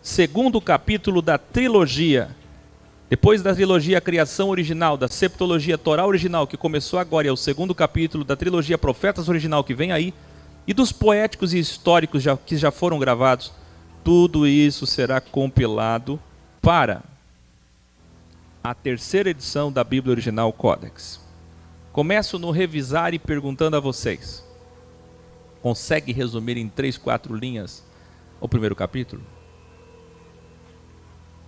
segundo capítulo da trilogia. Depois da trilogia A Criação Original, da septologia Torá Original, que começou agora, e é o segundo capítulo da trilogia Profetas Original, que vem aí, e dos poéticos e históricos que já foram gravados, tudo isso será compilado para a terceira edição da Bíblia Original Codex. Começo no revisar e perguntando a vocês: consegue resumir em 3, 4 linhas o primeiro capítulo?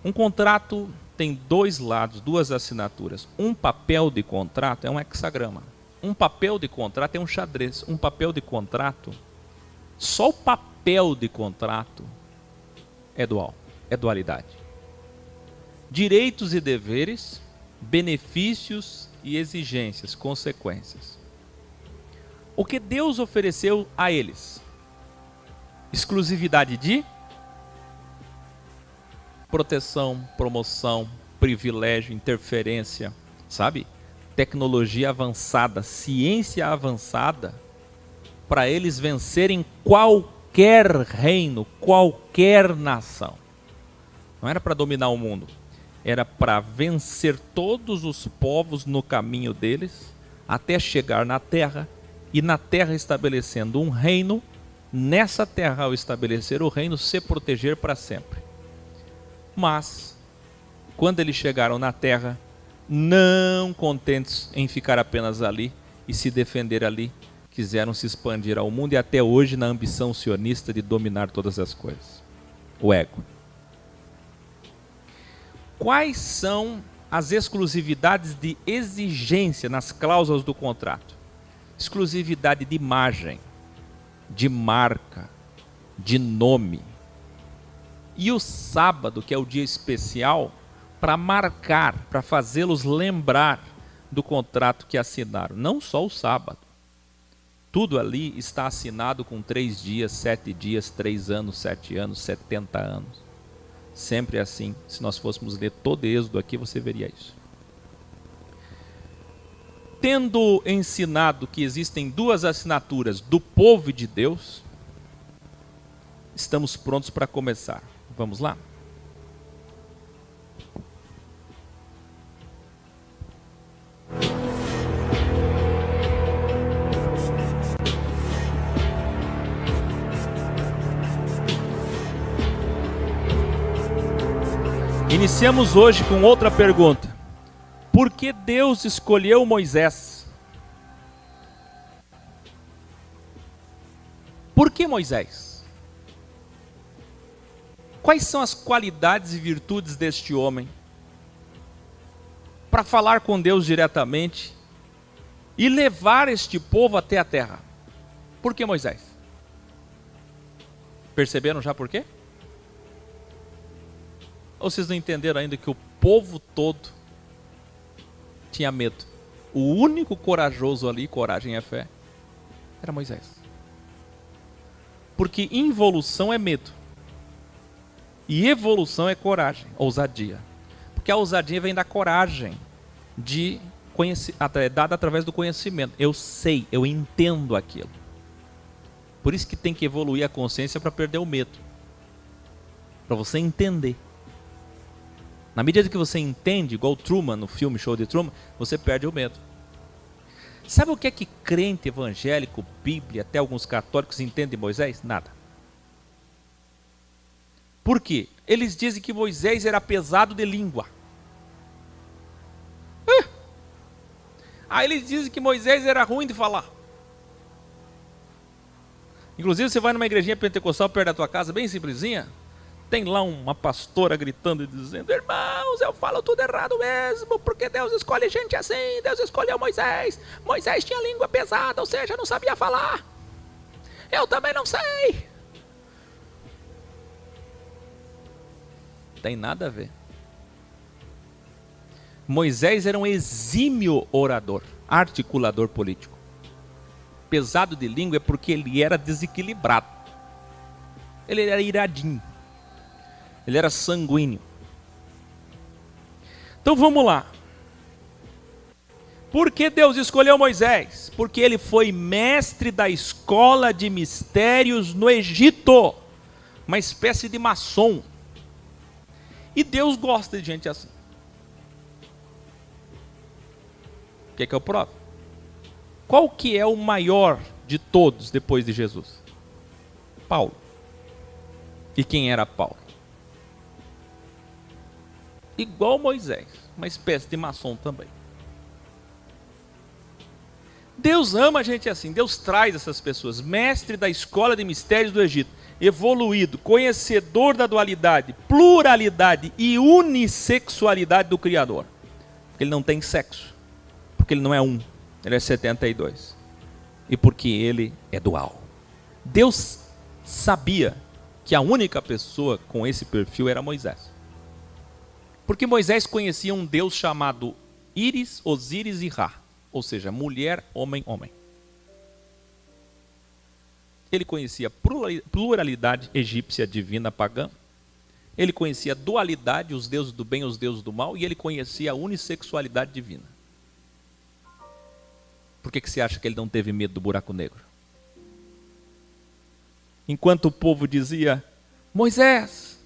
Um contrato tem 2 lados, 2 assinaturas. Um papel de contrato é um hexagrama. Um papel de contrato é um xadrez. Um papel de contrato, só o papel de contrato é dual, é dualidade. Direitos e deveres, benefícios e exigências, consequências. O que Deus ofereceu a eles? Exclusividade de proteção, promoção, privilégio, interferência, sabe? Tecnologia avançada, ciência avançada, para eles vencerem qualquer reino, qualquer nação. Não era para dominar o mundo, era para vencer todos os povos no caminho deles, até chegar na terra, e na terra estabelecendo um reino, nessa terra ao estabelecer o reino, se proteger para sempre. Mas, quando eles chegaram na terra, não contentes em ficar apenas ali e se defender ali, quiseram se expandir ao mundo e até hoje na ambição sionista de dominar todas as coisas. O ego. Quais são as exclusividades de exigência nas cláusulas do contrato? Exclusividade de imagem, de marca, de nome. E o sábado, que é o dia especial, para marcar, para fazê-los lembrar do contrato que assinaram. Não só o sábado. Tudo ali está assinado com 3 dias, 7 dias, 3 anos, 7 anos, 70 anos. Sempre assim. Se nós fôssemos ler todo Êxodo aqui, você veria isso. Tendo ensinado que existem 2 assinaturas do povo de Deus, estamos prontos para começar. Vamos lá? Iniciamos hoje com outra pergunta. Por que Deus escolheu Moisés? Por que Moisés? Quais são as qualidades e virtudes deste homem para falar com Deus diretamente e levar este povo até a terra? Por que Moisés? Perceberam já por quê? Ou vocês não entenderam ainda que o povo todo tinha medo? O único corajoso ali, coragem é fé, era Moisés. Porque involução é medo. E evolução é coragem, ousadia. Porque a ousadia vem da coragem, dada através do conhecimento. Eu sei, eu entendo aquilo. Por isso que tem que evoluir a consciência para perder o medo. Para você entender. Na medida que você entende, igual Truman, no filme Show de Truman, você perde o medo. Sabe o que é que crente evangélico, Bíblia, até alguns católicos entendem de Moisés? Nada. Por quê? Eles dizem que Moisés era pesado de língua. Aí eles dizem que Moisés era ruim de falar. Inclusive você vai numa igrejinha pentecostal perto da tua casa, bem simplesinha, tem lá uma pastora gritando e dizendo: irmãos, eu falo tudo errado mesmo, porque Deus escolhe gente assim, Deus escolheu Moisés. Moisés tinha língua pesada, ou seja, não sabia falar. Eu também não sei. Tem nada a ver. Moisés era um exímio orador, articulador político. Pesado de língua é porque ele era desequilibrado. Ele era iradinho. Ele era sanguíneo. Então vamos lá. Por que Deus escolheu Moisés? Porque ele foi mestre da escola de mistérios no Egito. Uma espécie de maçom. E Deus gosta de gente assim. Quer que eu prove? Qual que é o maior de todos depois de Jesus? Paulo. E quem era Paulo? Igual Moisés, uma espécie de maçom também. Deus ama a gente assim, Deus traz essas pessoas, mestre da escola de mistérios do Egito, evoluído, conhecedor da dualidade, pluralidade e unissexualidade do Criador. Porque ele não tem sexo, porque ele não é um, ele é 72. E porque ele é dual. Deus sabia que a única pessoa com esse perfil era Moisés. Porque Moisés conhecia um Deus chamado Íris, Osíris e Ra. Ou seja, mulher, homem, homem. Ele conhecia pluralidade egípcia, divina, pagã. Ele conhecia dualidade, os deuses do bem e os deuses do mal. E ele conhecia a unissexualidade divina. Por que você acha que ele não teve medo do buraco negro? Enquanto o povo dizia, Moisés,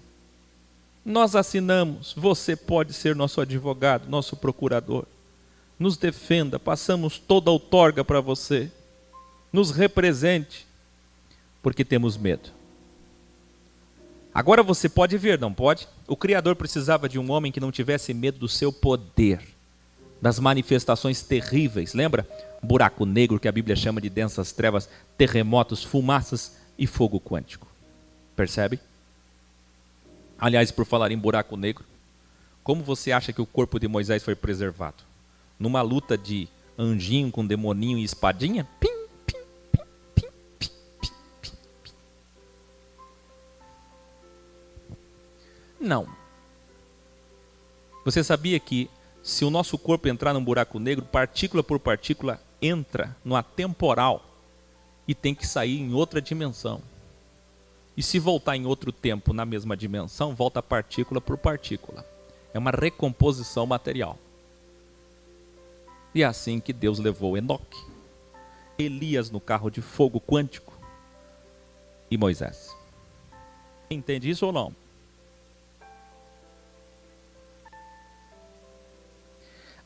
nós assinamos, você pode ser nosso advogado, nosso procurador. Nos defenda, passamos toda a outorga para você. Nos represente, porque temos medo. Agora você pode ver, não pode? O Criador precisava de um homem que não tivesse medo do seu poder, das manifestações terríveis. Lembra? Buraco negro, que a Bíblia chama de densas trevas, terremotos, fumaças e fogo quântico. Percebe? Aliás, por falar em buraco negro, como você acha que o corpo de Moisés foi preservado? Numa luta de anjinho com demoninho e espadinha? Pim, pim, pim, pim, pim, pim, pim, pim. Não. Você sabia que se o nosso corpo entrar num buraco negro, partícula por partícula entra no atemporal e tem que sair em outra dimensão. E se voltar em outro tempo na mesma dimensão, volta partícula por partícula. É uma recomposição material. E é assim que Deus levou Enoque, Elias no carro de fogo quântico e Moisés. Entende isso ou não?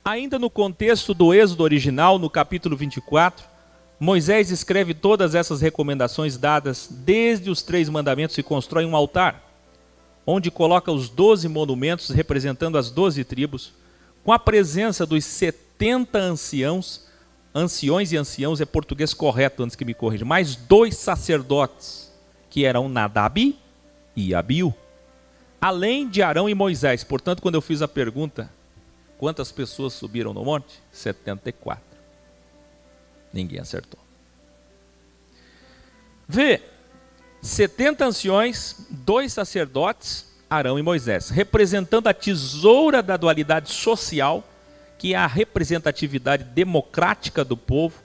Ainda no contexto do Êxodo original, no capítulo 24, Moisés escreve todas essas recomendações dadas desde os 3 mandamentos e constrói um altar, onde coloca os 12 monumentos representando as 12 tribos, com a presença dos 70 anciões e anciãos é português correto, antes que me corrija, mais 2 sacerdotes, que eram Nadab e Abiú, além de Arão e Moisés. Portanto, quando eu fiz a pergunta, quantas pessoas subiram no monte? 74. Ninguém acertou. Vê, 70 anciões, 2 sacerdotes, Arão e Moisés, representando a tesoura da dualidade social, que é a representatividade democrática do povo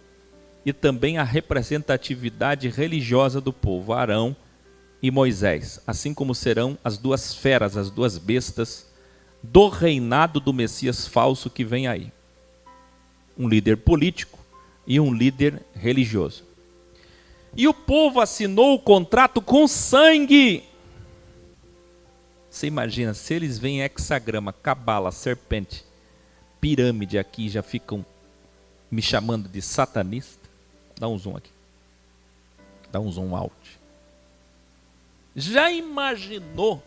e também a representatividade religiosa do povo, Arão e Moisés, assim como serão as 2 feras, as 2 bestas do reinado do Messias falso que vem aí. Um líder político e um líder religioso. E o povo assinou o contrato com sangue. Você imagina, se eles veem hexagrama, cabala, serpente, pirâmide aqui, já ficam me chamando de satanista. Dá um zoom aqui. Dá um zoom out. Já imaginou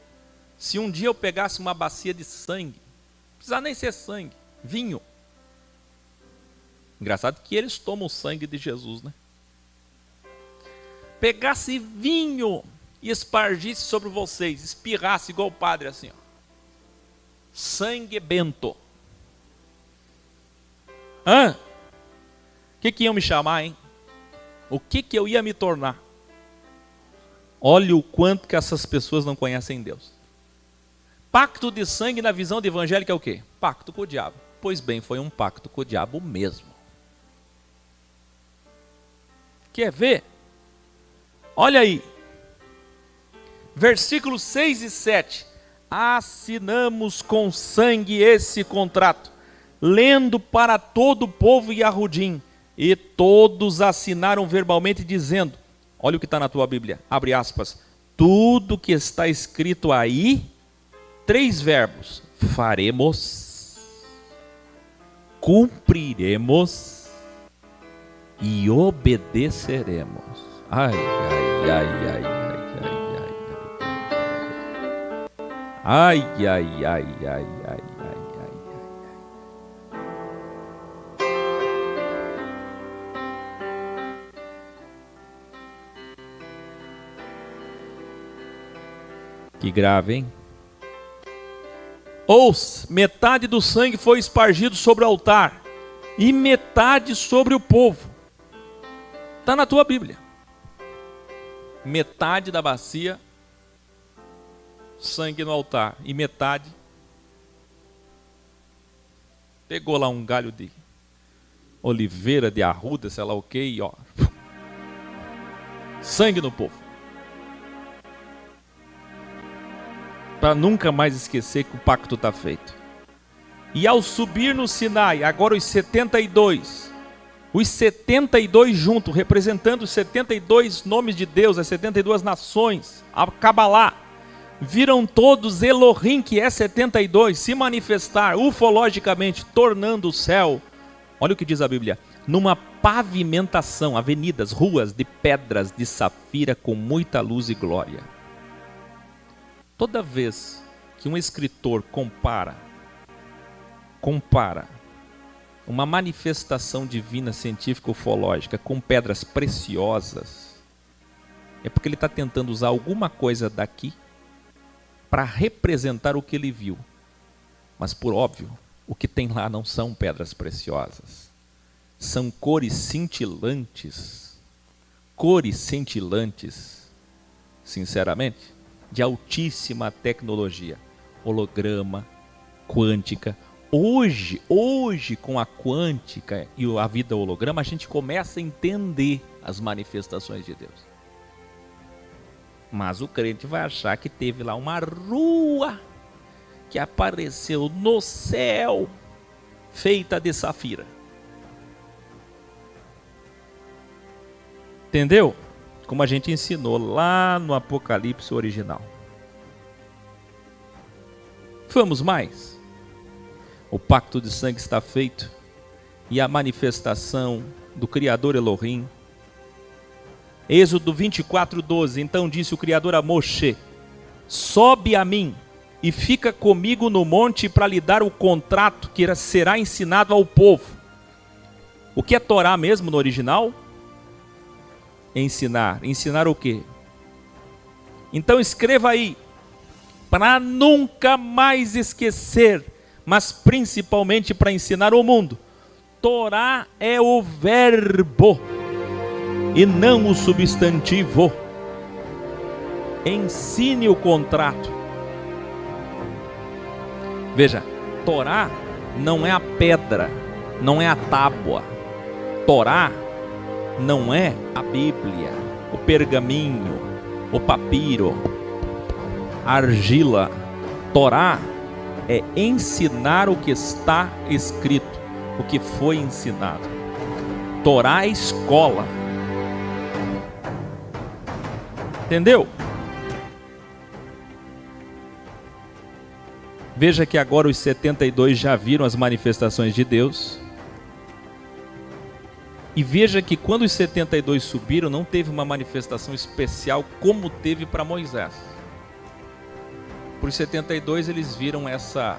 se um dia eu pegasse uma bacia de sangue? Não precisa nem ser sangue, vinho. Engraçado que eles tomam o sangue de Jesus, né? Pegasse vinho e espargisse sobre vocês, espirrasse igual o padre assim, ó. Sangue bento. O que iam me chamar, hein? O que eu ia me tornar? Olha o quanto que essas pessoas não conhecem Deus. Pacto de sangue na visão do evangélico é o quê? Pacto com o diabo. Pois bem, foi um pacto com o diabo mesmo. Quer ver? Olha aí. Versículos 6 e 7. Assinamos com sangue esse contrato, lendo para todo o povo e arrudim. E todos assinaram verbalmente dizendo, olha o que está na tua Bíblia, abre aspas, tudo que está escrito aí 3 verbos: faremos, cumpriremos e obedeceremos. Ai, ai, ai, ai, ai, ai, ai, ai, ai, ai, ai, ai, ai, ai. Que grave, hein? Ouça, metade do sangue foi espargido sobre o altar e metade sobre o povo. Está na tua Bíblia. Metade da bacia, sangue no altar, e metade pegou lá um galho de oliveira, de arruda, sei lá o que, e ó, sangue no povo. Para nunca mais esquecer que o pacto está feito. E ao subir no Sinai, agora os 72 juntos, representando os 72 nomes de Deus, as 72 nações, a Cabalá, viram todos Elohim, que é 72, se manifestar ufologicamente, tornando o céu, olha o que diz a Bíblia, numa pavimentação, avenidas, ruas de pedras de safira com muita luz e glória. Toda vez que um escritor compara uma manifestação divina científica ufológica com pedras preciosas, é porque ele está tentando usar alguma coisa daqui para representar o que ele viu. Mas, por óbvio, o que tem lá não são pedras preciosas. São cores cintilantes, sinceramente, de altíssima tecnologia, holograma, quântica. Hoje, com a quântica e a vida holograma, a gente começa a entender as manifestações de Deus. Mas o crente vai achar que teve lá uma rua que apareceu no céu, feita de safira. Entendeu? Como a gente ensinou lá no Apocalipse original. Vamos mais. O pacto de sangue está feito e a manifestação do Criador Elohim. Êxodo 24:12. Então disse o Criador a Moshe: sobe a mim e fica comigo no monte para lhe dar o contrato que será ensinado ao povo. O que é Torá mesmo no original? Ensinar. Ensinar o quê? Então escreva aí, para nunca mais esquecer, mas principalmente para ensinar o mundo. Torá é o verbo e não o substantivo. Ensine o contrato. Veja, Torá não é a pedra, não é a tábua. Torá não é a Bíblia, o pergaminho, o papiro, a argila. Torá é ensinar o que está escrito, o que foi ensinado. Torá é escola. Entendeu? Veja que agora os 72 já viram as manifestações de Deus. E veja que quando os 72 subiram, não teve uma manifestação especial como teve para Moisés. Para os 72 eles viram essa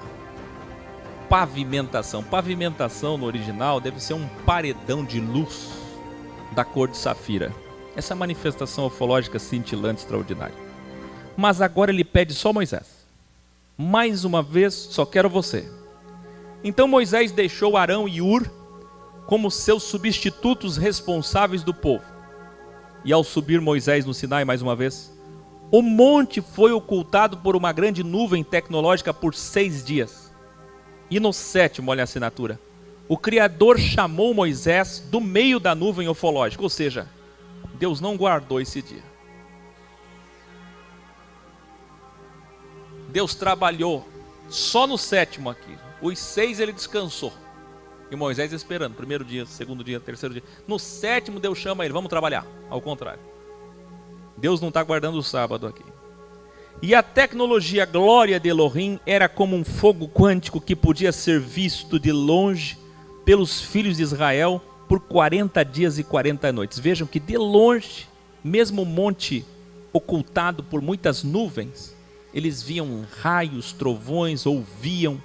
pavimentação. Pavimentação no original deve ser um paredão de luz da cor de safira. Essa manifestação ufológica cintilante, extraordinária. Mas agora ele pede só Moisés. Mais uma vez, só quero você. Então Moisés deixou Arão e Ur como seus substitutos responsáveis do povo. E ao subir Moisés no Sinai mais uma vez, o monte foi ocultado por uma grande nuvem tecnológica por 6 dias. E no 7º, olha a assinatura, o Criador chamou Moisés do meio da nuvem ufológica, ou seja, Deus não guardou esse dia. Deus trabalhou só no 7º aqui. Os 6 ele descansou. E Moisés esperando, primeiro dia, segundo dia, terceiro dia. No 7º Deus chama ele, vamos trabalhar. Ao contrário. Deus não está guardando o sábado aqui. E a tecnologia glória de Elohim era como um fogo quântico que podia ser visto de longe pelos filhos de Israel por 40 dias e 40 noites. Vejam que de longe, mesmo o monte ocultado por muitas nuvens, eles viam raios, trovões, ouviam.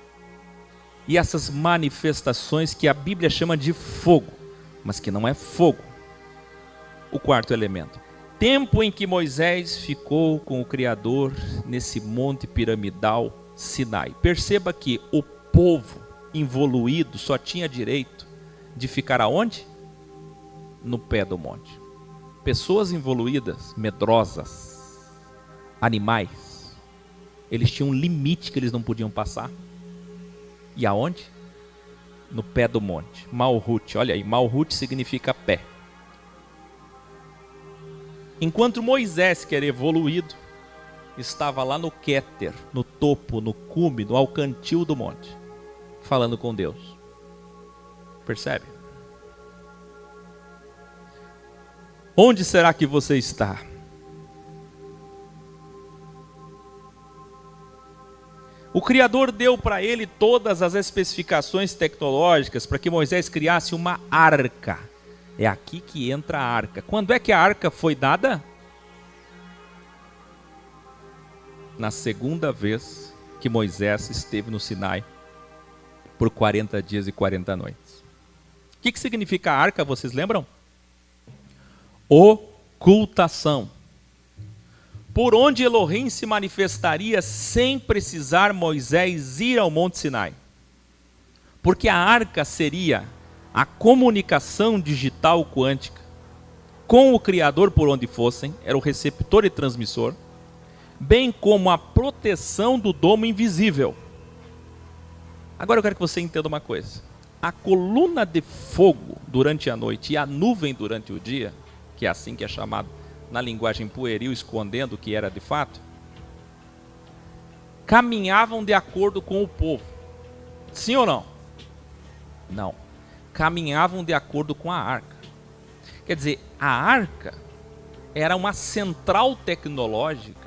E essas manifestações que a Bíblia chama de fogo, mas que não é fogo. O quarto elemento. Tempo em que Moisés ficou com o Criador nesse monte piramidal Sinai. Perceba que o povo involuído só tinha direito de ficar aonde? No pé do monte. Pessoas involuídas, medrosas, animais, eles tinham um limite que eles não podiam passar. E aonde? No pé do monte. Malhut, olha aí, Malhut significa pé. Enquanto Moisés, que era evoluído, estava lá no Quéter, no topo, no cume, no alcantil do monte, falando com Deus. Percebe? Onde será que você está? O Criador deu para ele todas as especificações tecnológicas para que Moisés criasse uma arca. É aqui que entra a arca. Quando é que a arca foi dada? Na segunda vez que Moisés esteve no Sinai por 40 dias e 40 noites. O que significa a arca, vocês lembram? Ocultação. Por onde Elohim se manifestaria sem precisar Moisés ir ao Monte Sinai. Porque a arca seria a comunicação digital quântica com o Criador por onde fossem, era o receptor e transmissor, bem como a proteção do domo invisível. Agora eu quero que você entenda uma coisa. A coluna de fogo durante a noite e a nuvem durante o dia, que é assim que é chamado na linguagem pueril, escondendo o que era de fato, caminhavam de acordo com o povo. Sim ou não? Não. Caminhavam de acordo com a arca. Quer dizer, a arca era uma central tecnológica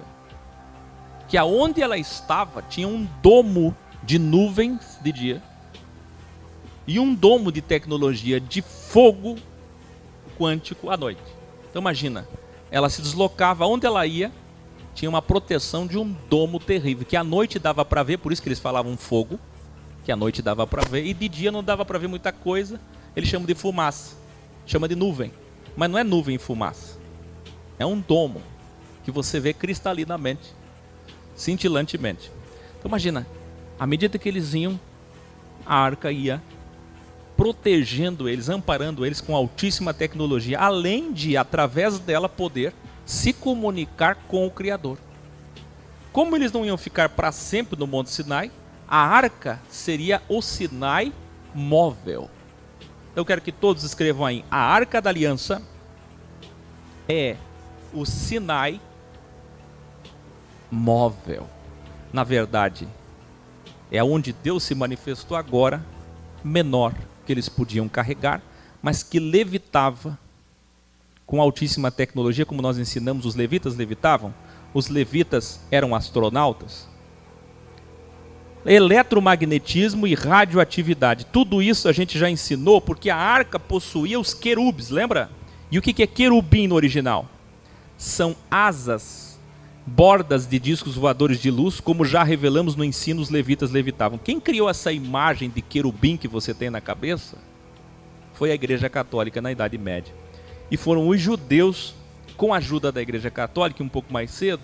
que aonde ela estava tinha um domo de nuvens de dia e um domo de tecnologia de fogo quântico à noite. Então imagina, ela se deslocava, onde ela ia, tinha uma proteção de um domo terrível, que à noite dava para ver, por isso que eles falavam fogo, que à noite dava para ver, e de dia não dava para ver muita coisa, eles chamam de fumaça, chama de nuvem, mas não é nuvem e fumaça, é um domo, que você vê cristalinamente, cintilantemente. Então imagina, à medida que eles iam, a arca ia protegendo eles, amparando eles com altíssima tecnologia, além de, através dela, poder se comunicar com o Criador. Como eles não iam ficar para sempre no Monte Sinai, a arca seria o Sinai móvel. Eu quero que todos escrevam aí, a Arca da Aliança é o Sinai móvel. Na verdade, é onde Deus se manifestou agora, menor, que eles podiam carregar, mas que levitava com altíssima tecnologia, como nós ensinamos, os levitas levitavam. Os levitas eram astronautas. Eletromagnetismo e radioatividade, tudo isso a gente já ensinou, porque a arca possuía os querubes, lembra? E o que é querubim no original? São asas, bordas de discos voadores de luz, como já revelamos no ensino, os levitas levitavam. Quem criou essa imagem de querubim que você tem na cabeça? Foi a Igreja Católica na Idade Média. E foram os judeus, com a ajuda da Igreja Católica, um pouco mais cedo,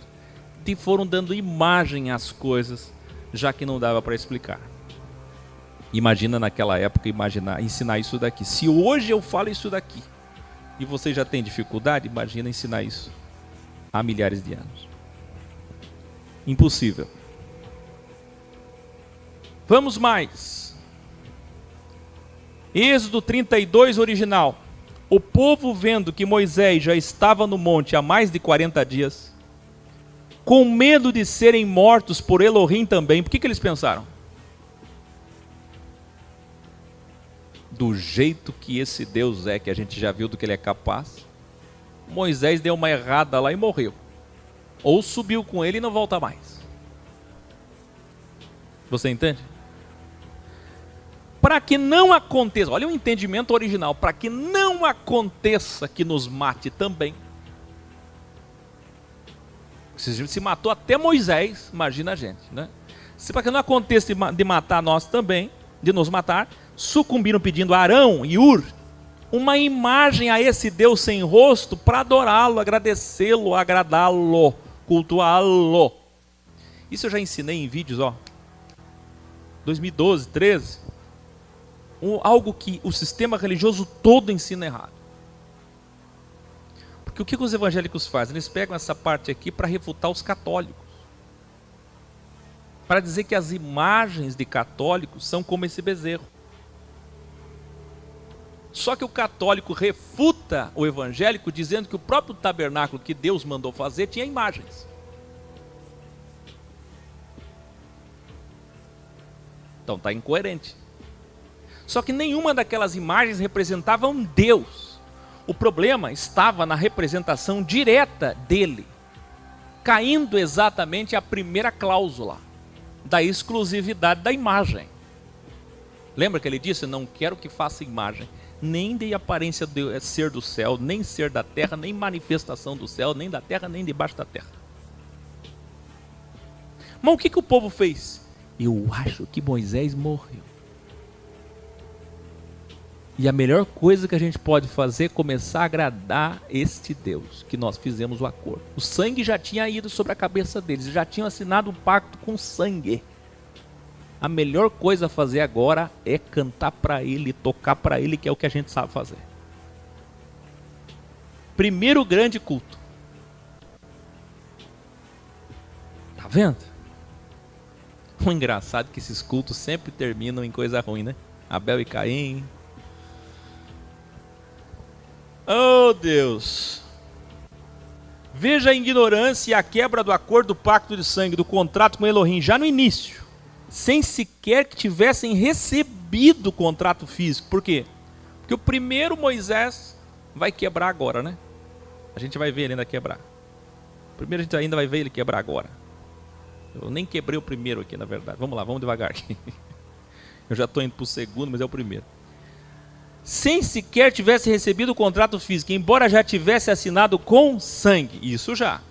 que foram dando imagem às coisas, já que não dava para explicar. Imagina naquela época, ensinar isso daqui. Se hoje eu falo isso daqui, e você já tem dificuldade, imagina ensinar isso há milhares de anos. Impossível. Vamos mais. Êxodo 32 original. O povo, vendo que Moisés já estava no monte há mais de 40 dias, com medo de serem mortos por Elohim também, por que eles pensaram? Do jeito que esse Deus é, que a gente já viu do que ele é capaz, Moisés deu uma errada lá e morreu. ou subiu com ele e não volta mais. Você entende? Para que não aconteça, olha o entendimento original, para que não aconteça que nos mate também. Se matou até Moisés, imagina a gente, né? Se para que não aconteça de matar nós também, de nos matar, sucumbiram pedindo a Arão e Ur uma imagem a esse Deus sem rosto para adorá-lo, agradecê-lo, agradá-lo, cultuá-lo. Isso eu já ensinei em vídeos, 2012, 13. Algo que o sistema religioso todo ensina errado. Porque o que os evangélicos fazem? Eles pegam essa parte aqui para refutar os católicos. Para dizer que as imagens de católicos são como esse bezerro. Só que o católico refuta o evangélico dizendo que o próprio tabernáculo que Deus mandou fazer tinha imagens. Então está incoerente. Só que nenhuma daquelas imagens representava um Deus. O problema estava na representação direta dele, caindo exatamente a primeira cláusula da exclusividade da imagem. Lembra que ele disse: não quero que faça imagem, nem de aparência de ser do céu, nem ser da terra, nem manifestação do céu, nem da terra, nem debaixo da terra. Mas o que o povo fez? Eu acho que Moisés morreu. E a melhor coisa que a gente pode fazer é começar a agradar este Deus, que nós fizemos o acordo. O sangue já tinha ido sobre a cabeça deles, já tinham assinado um pacto com sangue. A melhor coisa a fazer agora é cantar para ele, tocar para ele, que é o que a gente sabe fazer. Primeiro grande culto. Tá vendo? O engraçado é que esses cultos sempre terminam em coisa ruim, né? Abel e Caim. Oh Deus! Veja a ignorância e a quebra do acordo do pacto de sangue, do contrato com Elohim, já no início, sem sequer que tivessem recebido o contrato físico. Por quê? Porque o primeiro Moisés vai quebrar agora, né? A gente vai ver ele ainda quebrar. Primeiro a gente ainda vai ver ele quebrar agora. Eu nem quebrei o primeiro aqui, na verdade. Vamos lá, vamos devagar aqui. Eu já estou indo para o segundo, mas é o primeiro. Sem sequer tivesse recebido o contrato físico, embora já tivesse assinado com sangue. Isso já.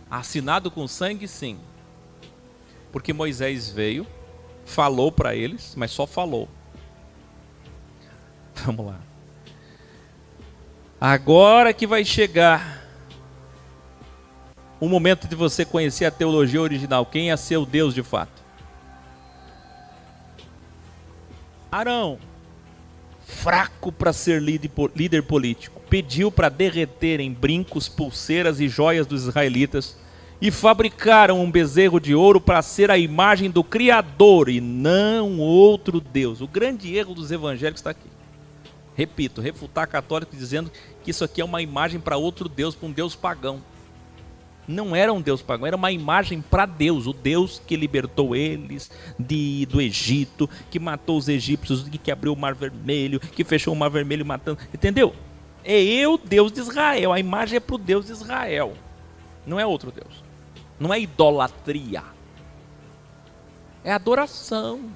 Assinado com sangue, sim. Porque Moisés veio, falou para eles, mas só falou. Vamos lá. Agora que vai chegar o momento de você conhecer a teologia original, quem é seu Deus de fato. Arão, fraco para ser líder político, pediu para derreterem brincos, pulseiras e joias dos israelitas e fabricaram um bezerro de ouro para ser a imagem do Criador e não outro Deus. O grande erro dos evangélicos está aqui. Repito, refutar católico dizendo que isso aqui é uma imagem para outro Deus, para um Deus pagão. Não era um Deus pagão, era uma imagem para Deus, o Deus que libertou eles do Egito, que matou os egípcios, que abriu o Mar Vermelho, que fechou o Mar Vermelho matando, entendeu? É eu, Deus de Israel, a imagem é para o Deus de Israel, não é outro Deus, não é idolatria, é adoração.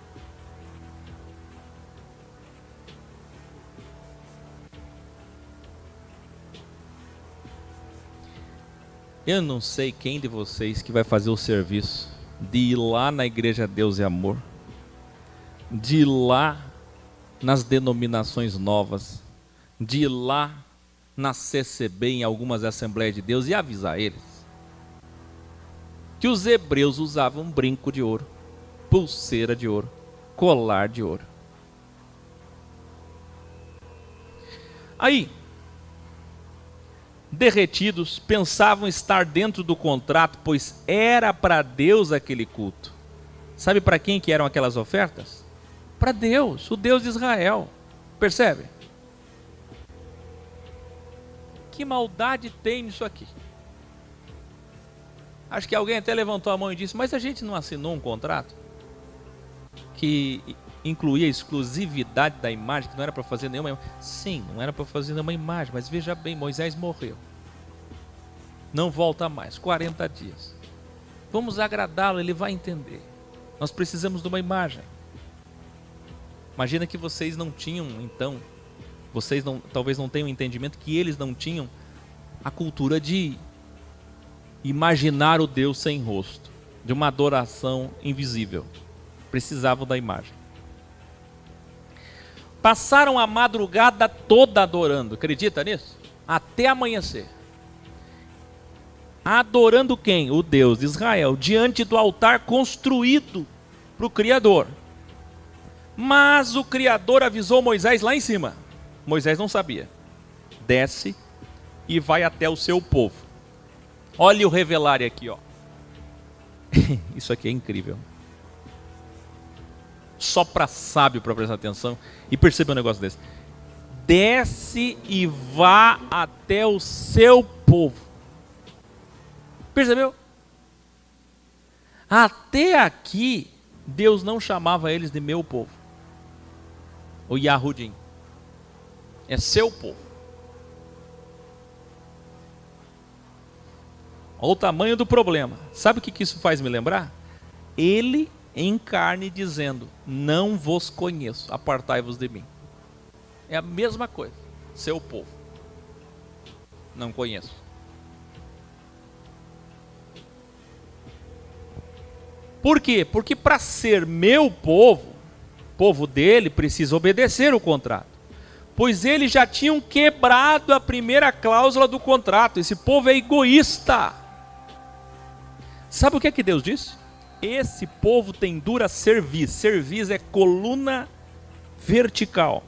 Eu não sei quem de vocês que vai fazer o serviço de ir lá na Igreja Deus e Amor, de ir lá nas denominações novas, de ir lá na CCB, em algumas Assembleias de Deus, e avisar eles que os hebreus usavam brinco de ouro, pulseira de ouro, colar de ouro. Aí, derretidos, pensavam estar dentro do contrato, pois era para Deus aquele culto. Sabe para quem que eram aquelas ofertas? Para Deus, o Deus de Israel. Percebe? Que maldade tem nisso aqui? Acho que alguém até levantou a mão e disse: mas a gente não assinou um contrato que incluía a exclusividade da imagem, que não era para fazer nenhuma imagem? Sim, não era para fazer nenhuma imagem, mas veja bem, Moisés morreu. Não volta mais, 40 dias. Vamos agradá-lo, ele vai entender. Nós precisamos de uma imagem. Imagina que vocês não tinham, então, talvez não tenham entendimento que eles não tinham a cultura de imaginar o Deus sem rosto, de uma adoração invisível. Precisavam da imagem. Passaram a madrugada toda adorando, acredita nisso? Até amanhecer. Adorando quem? O Deus de Israel, diante do altar construído para o Criador. Mas o Criador avisou Moisés lá em cima. Moisés não sabia. Desce e vai até o seu povo. Olha o revelário aqui, ó. Isso aqui é incrível. Só para sábio para prestar atenção e perceber um negócio desse. Desce e vá até o seu povo. Percebeu? Até aqui, Deus não chamava eles de meu povo. O Yahudim. É seu povo. Olha o tamanho do problema. Sabe o que isso faz me lembrar? Ele em carne dizendo: não vos conheço, apartai-vos de mim. É a mesma coisa. Seu povo. Não conheço. Por quê? Porque para ser meu povo, povo dele, precisa obedecer o contrato. Pois eles já tinham quebrado a primeira cláusula do contrato. Esse povo é egoísta. Sabe o que é que Deus disse? Esse povo tem dura cerviz. Cerviz é coluna vertical.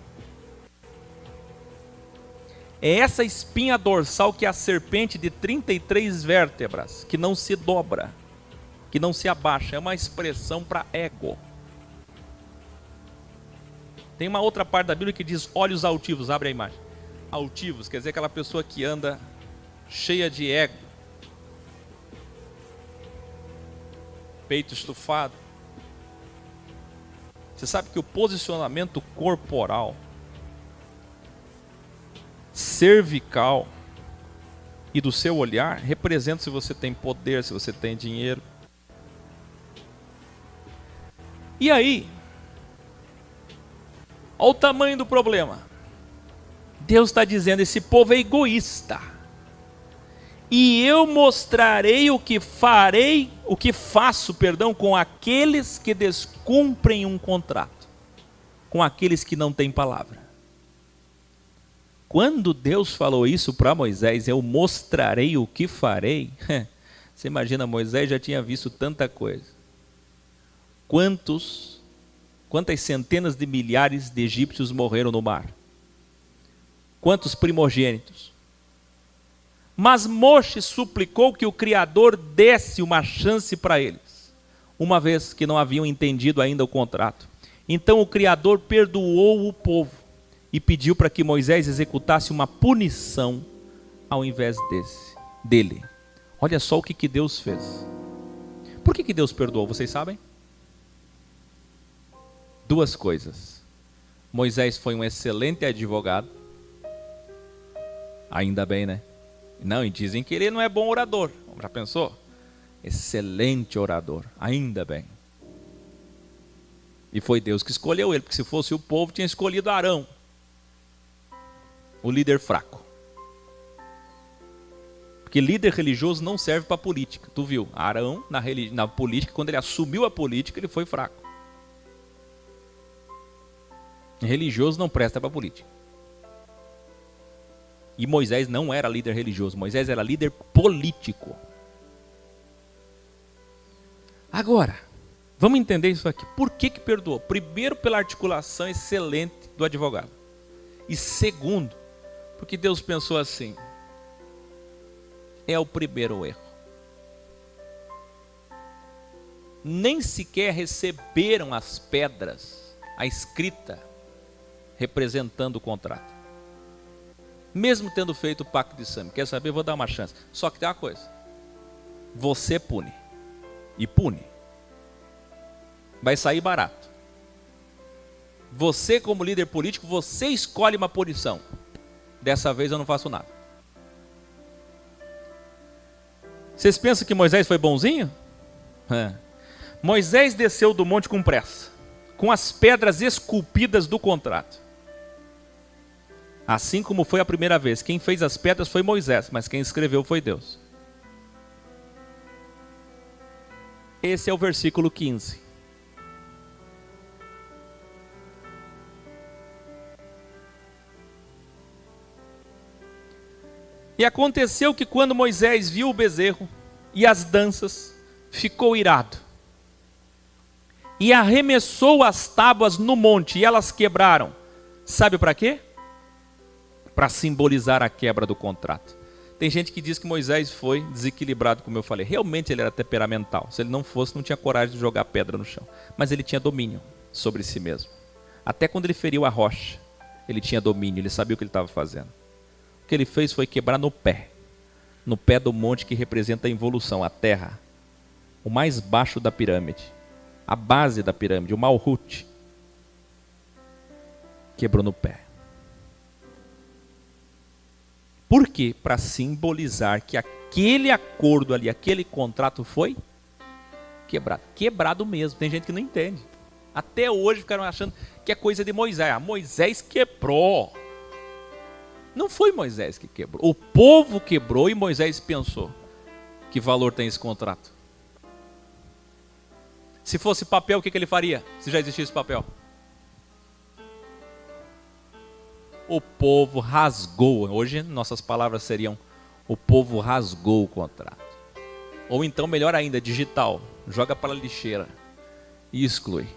É essa espinha dorsal que é a serpente de 33 vértebras, que não se dobra, que não se abaixa. É uma expressão para ego. Tem uma outra parte da Bíblia que diz olhos altivos. Abre a imagem. Altivos quer dizer aquela pessoa que anda cheia de ego, peito estufado. Você sabe que o posicionamento corporal, cervical e do seu olhar representa se você tem poder, se você tem dinheiro. E aí, olha o tamanho do problema. Deus está dizendo: esse povo é egoísta. E eu mostrarei o que faço com aqueles que descumprem um contrato, com aqueles que não têm palavra. Quando Deus falou isso para Moisés, eu mostrarei o que farei. Você imagina, Moisés já tinha visto tanta coisa. Quantas centenas de milhares de egípcios morreram no mar? Quantos primogênitos? Mas Moshe suplicou que o Criador desse uma chance para eles, uma vez que não haviam entendido ainda o contrato. Então o Criador perdoou o povo e pediu para que Moisés executasse uma punição ao invés dele. Olha só o que Deus fez. Por que Deus perdoou? Vocês sabem? Duas coisas. Moisés foi um excelente advogado. Ainda bem, né? Não, e dizem que ele não é bom orador. Já pensou? Excelente orador. Ainda bem. E foi Deus que escolheu ele, porque se fosse o povo, tinha escolhido Arão, o líder fraco. Porque líder religioso não serve para política. Tu viu? Arão, na política, quando ele assumiu a política, ele foi fraco. Religioso não presta para política. E Moisés não era líder religioso, Moisés era líder político. Agora, vamos entender isso aqui. Por que perdoou? Primeiro, pela articulação excelente do advogado. E segundo, porque Deus pensou assim: é o primeiro erro. Nem sequer receberam as pedras, a escrita, representando o contrato. Mesmo tendo feito o pacto de sangue. Quer saber? Vou dar uma chance. Só que tem uma coisa: você pune. E pune. Vai sair barato. Você, como líder político, você escolhe uma punição. Dessa vez eu não faço nada. Vocês pensam que Moisés foi bonzinho? Moisés desceu do monte com pressa, com as pedras esculpidas do contrato. Assim como foi a primeira vez. Quem fez as pedras foi Moisés, mas quem escreveu foi Deus. Esse é o versículo 15. E aconteceu que quando Moisés viu o bezerro e as danças, ficou irado. E arremessou as tábuas no monte e elas quebraram. Sabe para quê? Para simbolizar a quebra do contrato. Tem gente que diz que Moisés foi desequilibrado, como eu falei. Realmente ele era temperamental. Se ele não fosse, não tinha coragem de jogar pedra no chão. Mas ele tinha domínio sobre si mesmo. Até quando ele feriu a rocha, ele tinha domínio, ele sabia o que ele estava fazendo. O que ele fez foi quebrar no pé do monte que representa a involução, a terra, o mais baixo da pirâmide, a base da pirâmide, o Malhut. Quebrou no pé. Por quê? Para simbolizar que aquele acordo ali, aquele contrato foi quebrado. Quebrado mesmo, tem gente que não entende. Até hoje ficaram achando que é coisa de Moisés. Moisés quebrou. Não foi Moisés que quebrou. O povo quebrou e Moisés pensou: que valor tem esse contrato? Se fosse papel, o que ele faria? Se já existisse papel. O povo rasgou. Hoje nossas palavras seriam: o povo rasgou o contrato. Ou então, melhor ainda, digital. Joga para a lixeira e exclui.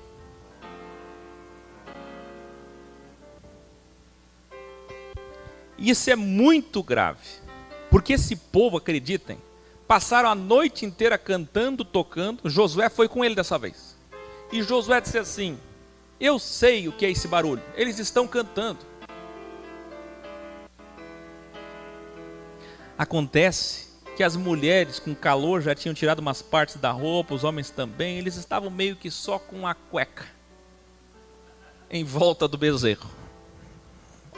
Isso é muito grave, porque esse povo, acreditem, passaram a noite inteira cantando, tocando. Josué foi com ele dessa vez. E Josué disse assim: eu sei o que é esse barulho, eles estão cantando. Acontece que as mulheres com calor já tinham tirado umas partes da roupa, os homens também, eles estavam meio que só com a cueca em volta do bezerro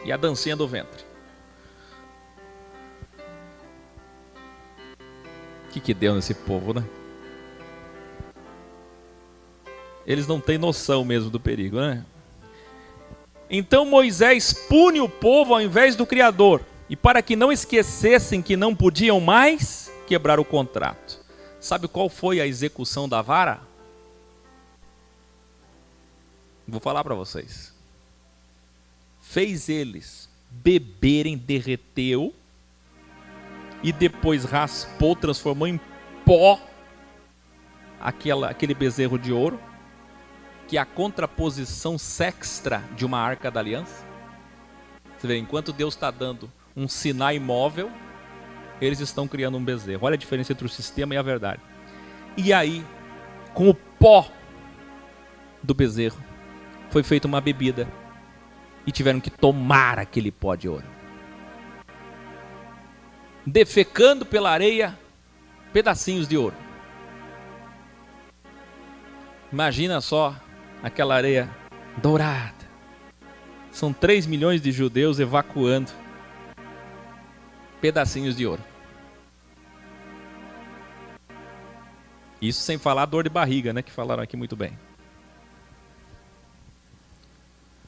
e a dancinha do ventre. O que deu nesse povo, né? Eles não têm noção mesmo do perigo, né? Então Moisés pune o povo ao invés do Criador. E para que não esquecessem que não podiam mais quebrar o contrato. Sabe qual foi a execução da vara? Vou falar para vocês. Fez eles beberem, derreteu, e depois raspou, transformou em pó aquele bezerro de ouro, que é a contraposição sextra de uma arca da aliança. Você vê, enquanto Deus está dando um Sinai móvel, eles estão criando um bezerro. Olha a diferença entre o sistema e a verdade. E aí, com o pó do bezerro, foi feita uma bebida, e tiveram que tomar aquele pó de ouro, defecando pela areia pedacinhos de ouro. Imagina só aquela areia dourada. São 3 milhões de judeus evacuando pedacinhos de ouro. Isso sem falar a dor de barriga, né, que falaram aqui muito bem.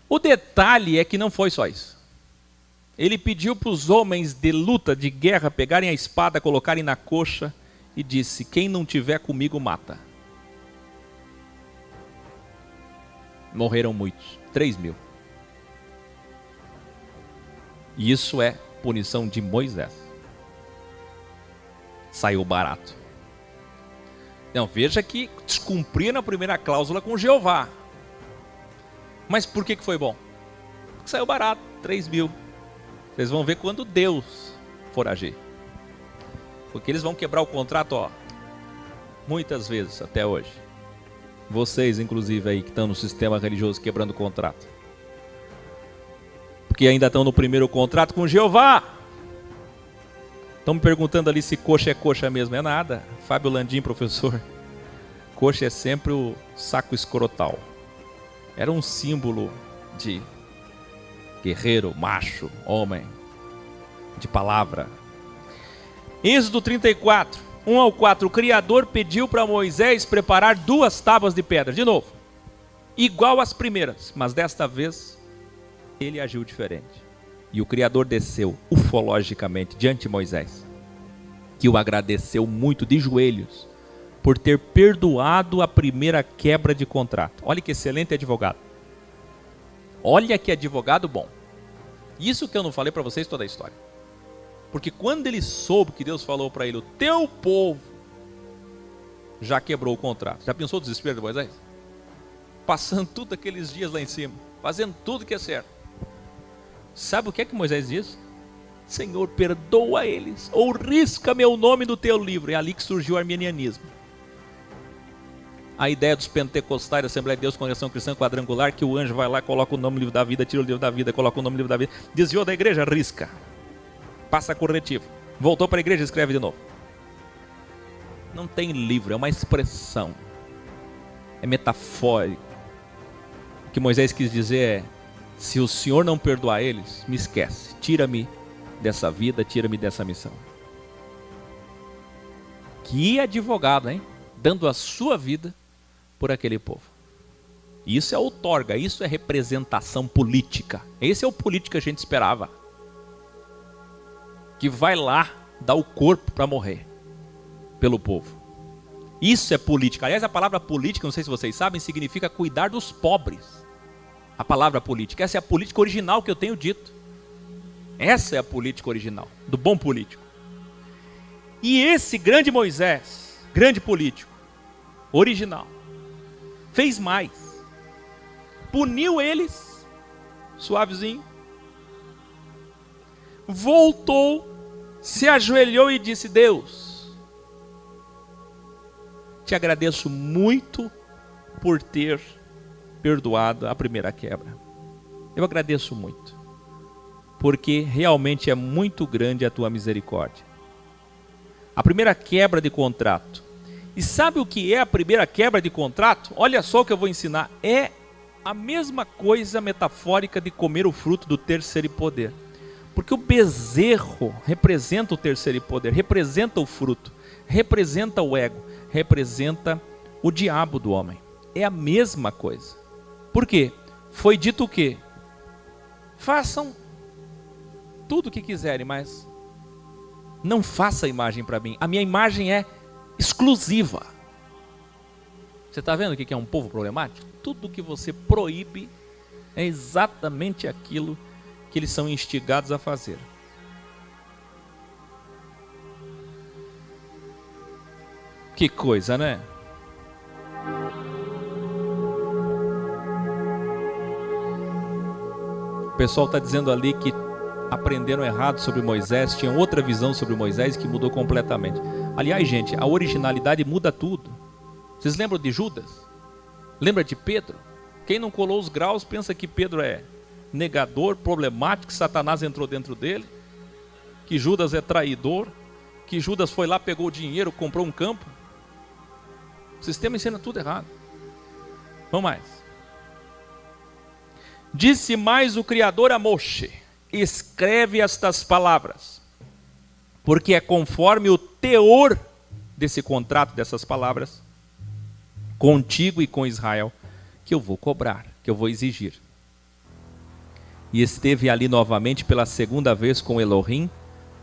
O detalhe é que não foi só isso. Ele pediu para os homens de luta, de guerra, pegarem a espada, colocarem na coxa e disse: quem não tiver comigo mata. Morreram muitos, 3 mil. E isso é punição de Moisés. Saiu barato. Não, veja que descumpriram a primeira cláusula com Jeová. Mas por que foi bom? Porque saiu barato, 3 mil. Vocês vão ver quando Deus for agir. Porque eles vão quebrar o contrato, muitas vezes até hoje. Vocês, inclusive, aí que estão no sistema religioso quebrando o contrato. Porque ainda estão no primeiro contrato com Jeová. Estão me perguntando ali se coxa é coxa mesmo. É nada. Fábio Landim, professor. Coxa é sempre o saco escrotal. Era um símbolo de guerreiro, macho, homem, de palavra. Êxodo 34. 1 ao 4, o Criador pediu para Moisés preparar 2 tábuas de pedra, de novo, igual às primeiras, mas desta vez ele agiu diferente. E o Criador desceu ufologicamente diante de Moisés, que o agradeceu muito de joelhos por ter perdoado a primeira quebra de contrato. Olha que excelente advogado. Olha que advogado bom. Isso que eu não falei para vocês toda a história. Porque quando ele soube que Deus falou para ele, o teu povo já quebrou o contrato. Já pensou o desespero de Moisés? Passando tudo aqueles dias lá em cima, fazendo tudo que é certo. Sabe o que é que Moisés diz? Senhor, perdoa eles, ou risca meu nome do teu livro. É ali que surgiu o arminianismo. A ideia dos pentecostais da Assembleia de Deus, Congregação Cristã Quadrangular, que o anjo vai lá, coloca o nome no livro da vida, tira o livro da vida, coloca o nome no livro da vida, desviou da igreja, risca, passa corretivo, voltou para a igreja, escreve de novo. Não tem livro, é uma expressão, é metafórico. O que Moisés quis dizer é: se o Senhor não perdoar eles, me esquece, tira-me dessa vida, tira-me dessa missão. Que advogado, hein? Dando a sua vida por aquele povo. Isso é outorga, isso é representação política. Esse é o político que a gente esperava, que vai lá dar o corpo para morrer pelo povo. Isso é política. Aliás, a palavra política, não sei se vocês sabem, significa cuidar dos pobres. A palavra política, essa é a política original que eu tenho dito. Essa é a política original, do bom político. E esse grande Moisés, grande político, original, fez mais. Puniu eles, suavezinho. Voltou, se ajoelhou e disse: Deus, te agradeço muito por ter perdoado a primeira quebra. Eu agradeço muito, porque realmente é muito grande a tua misericórdia. A primeira quebra de contrato. E sabe o que é a primeira quebra de contrato? Olha só o que eu vou ensinar. É a mesma coisa metafórica de comer o fruto do terceiro poder. Porque o bezerro representa o terceiro poder, representa o fruto, representa o ego, representa o diabo do homem. É a mesma coisa. Por quê? Foi dito o quê? Façam tudo o que quiserem, mas não faça imagem para mim. A minha imagem é exclusiva. Você está vendo o que é um povo problemático? Tudo que você proíbe é exatamente aquilo que eles são instigados a fazer. Que coisa, né? O pessoal está dizendo ali que aprenderam errado sobre Moisés, tinham outra visão sobre Moisés que mudou completamente. Aliás, gente, a originalidade muda tudo. Vocês lembram de Judas? Lembra de Pedro? Quem não colou os graus pensa que Pedro é negador, problemático, que Satanás entrou dentro dele, que Judas é traidor, que Judas foi lá, pegou o dinheiro, comprou um campo. O sistema ensina tudo errado. Vamos mais. Disse mais o Criador a Moshe: escreve estas palavras, porque é conforme o teor desse contrato, dessas palavras, contigo e com Israel, que eu vou cobrar, que eu vou exigir. E esteve ali novamente pela segunda vez com Elohim,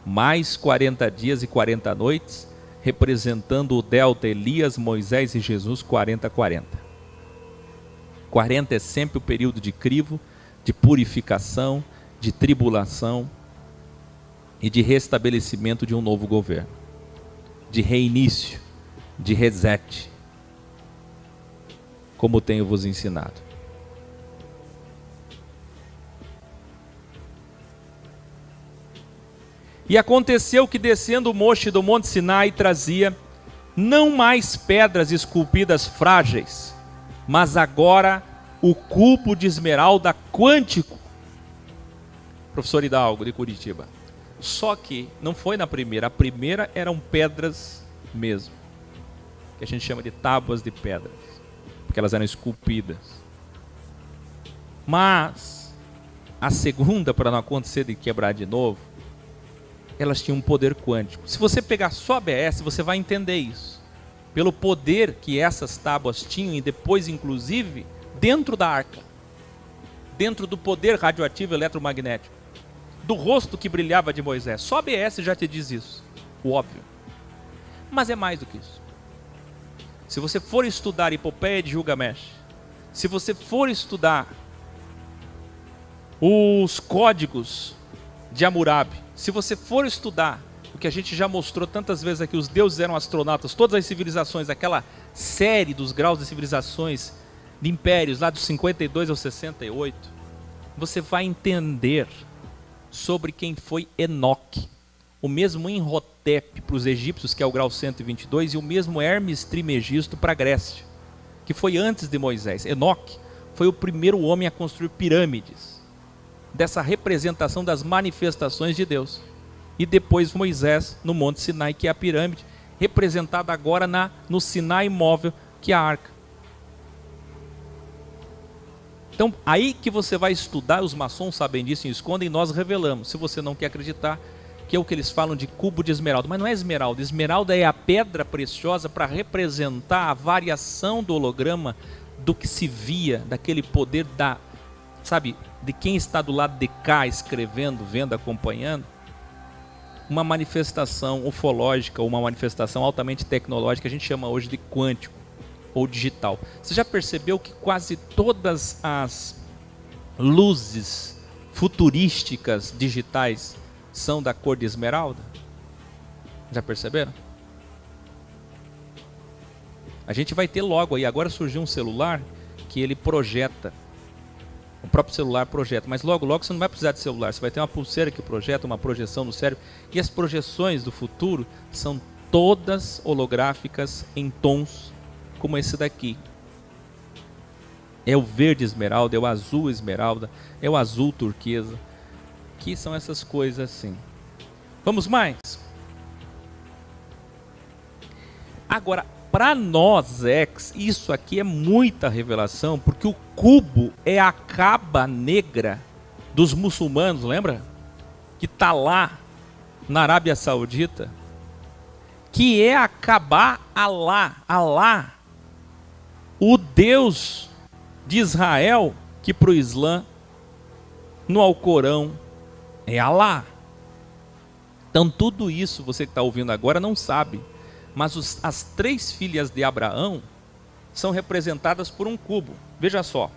mais 40 dias e 40 noites, representando o delta Elias, Moisés e Jesus, 40. 40 é sempre o período de crivo, de purificação, de tribulação e de restabelecimento de um novo governo, de reinício, de reset, como tenho vos ensinado. E aconteceu que, descendo Moshe do monte Sinai, trazia não mais pedras esculpidas frágeis, mas agora o cubo de esmeralda quântico. Professor Hidalgo, de Curitiba. Só que não foi na primeira. A primeira eram pedras mesmo, que a gente chama de tábuas de pedras, porque elas eram esculpidas. Mas a segunda, para não acontecer de quebrar de novo, elas tinham um poder quântico. Se você pegar só ABS, você vai entender isso. Pelo poder que essas tábuas tinham, e depois, inclusive, dentro da arca. Dentro do poder radioativo eletromagnético. Do rosto que brilhava de Moisés. Só ABS já te diz isso. O óbvio. Mas é mais do que isso. Se você for estudar Epopeia de Gilgamesh, se você for estudar os códigos de Hammurabi, se você for estudar o que a gente já mostrou tantas vezes aqui, os deuses eram astronautas, todas as civilizações, aquela série dos graus de civilizações, de impérios, lá dos 52 ao 68, você vai entender sobre quem foi Enoque. O mesmo Imhotep para os egípcios, que é o grau 122, e o mesmo Hermes Trimegisto para a Grécia, que foi antes de Moisés. Enoque foi o primeiro homem a construir pirâmides, dessa representação das manifestações de Deus. E depois Moisés no Monte Sinai, que é a pirâmide, representada agora no Sinai móvel, que é a arca. Então, aí que você vai estudar, os maçons sabem disso e escondem, e nós revelamos. Se você não quer acreditar, que é o que eles falam de cubo de esmeralda. Mas não é esmeralda. Esmeralda é a pedra preciosa para representar a variação do holograma do que se via, daquele poder sabe, de quem está do lado de cá escrevendo, vendo, acompanhando. Uma manifestação ufológica, ou uma manifestação altamente tecnológica, a gente chama hoje de quântico ou digital. Você já percebeu que quase todas as luzes futurísticas digitais são da cor de esmeralda? Já perceberam? A gente vai ter logo aí, agora surgiu um celular que ele projeta. O próprio celular projeta, mas logo você não vai precisar de celular, você vai ter uma pulseira que projeta, uma projeção no cérebro, e as projeções do futuro são todas holográficas em tons como esse daqui. É o verde esmeralda, é o azul esmeralda, é o azul turquesa, que são essas coisas assim. Vamos mais? Agora, para nós, isso aqui é muita revelação, porque o cubo é a Kaba negra dos muçulmanos, lembra? Que está lá na Arábia Saudita, que é a Kaba Alá, o Deus de Israel, que para o Islã, no Alcorão, é Alá. Então tudo isso você que está ouvindo agora não sabe, mas as três filhas de Abraão são representadas por um cubo. Veja só,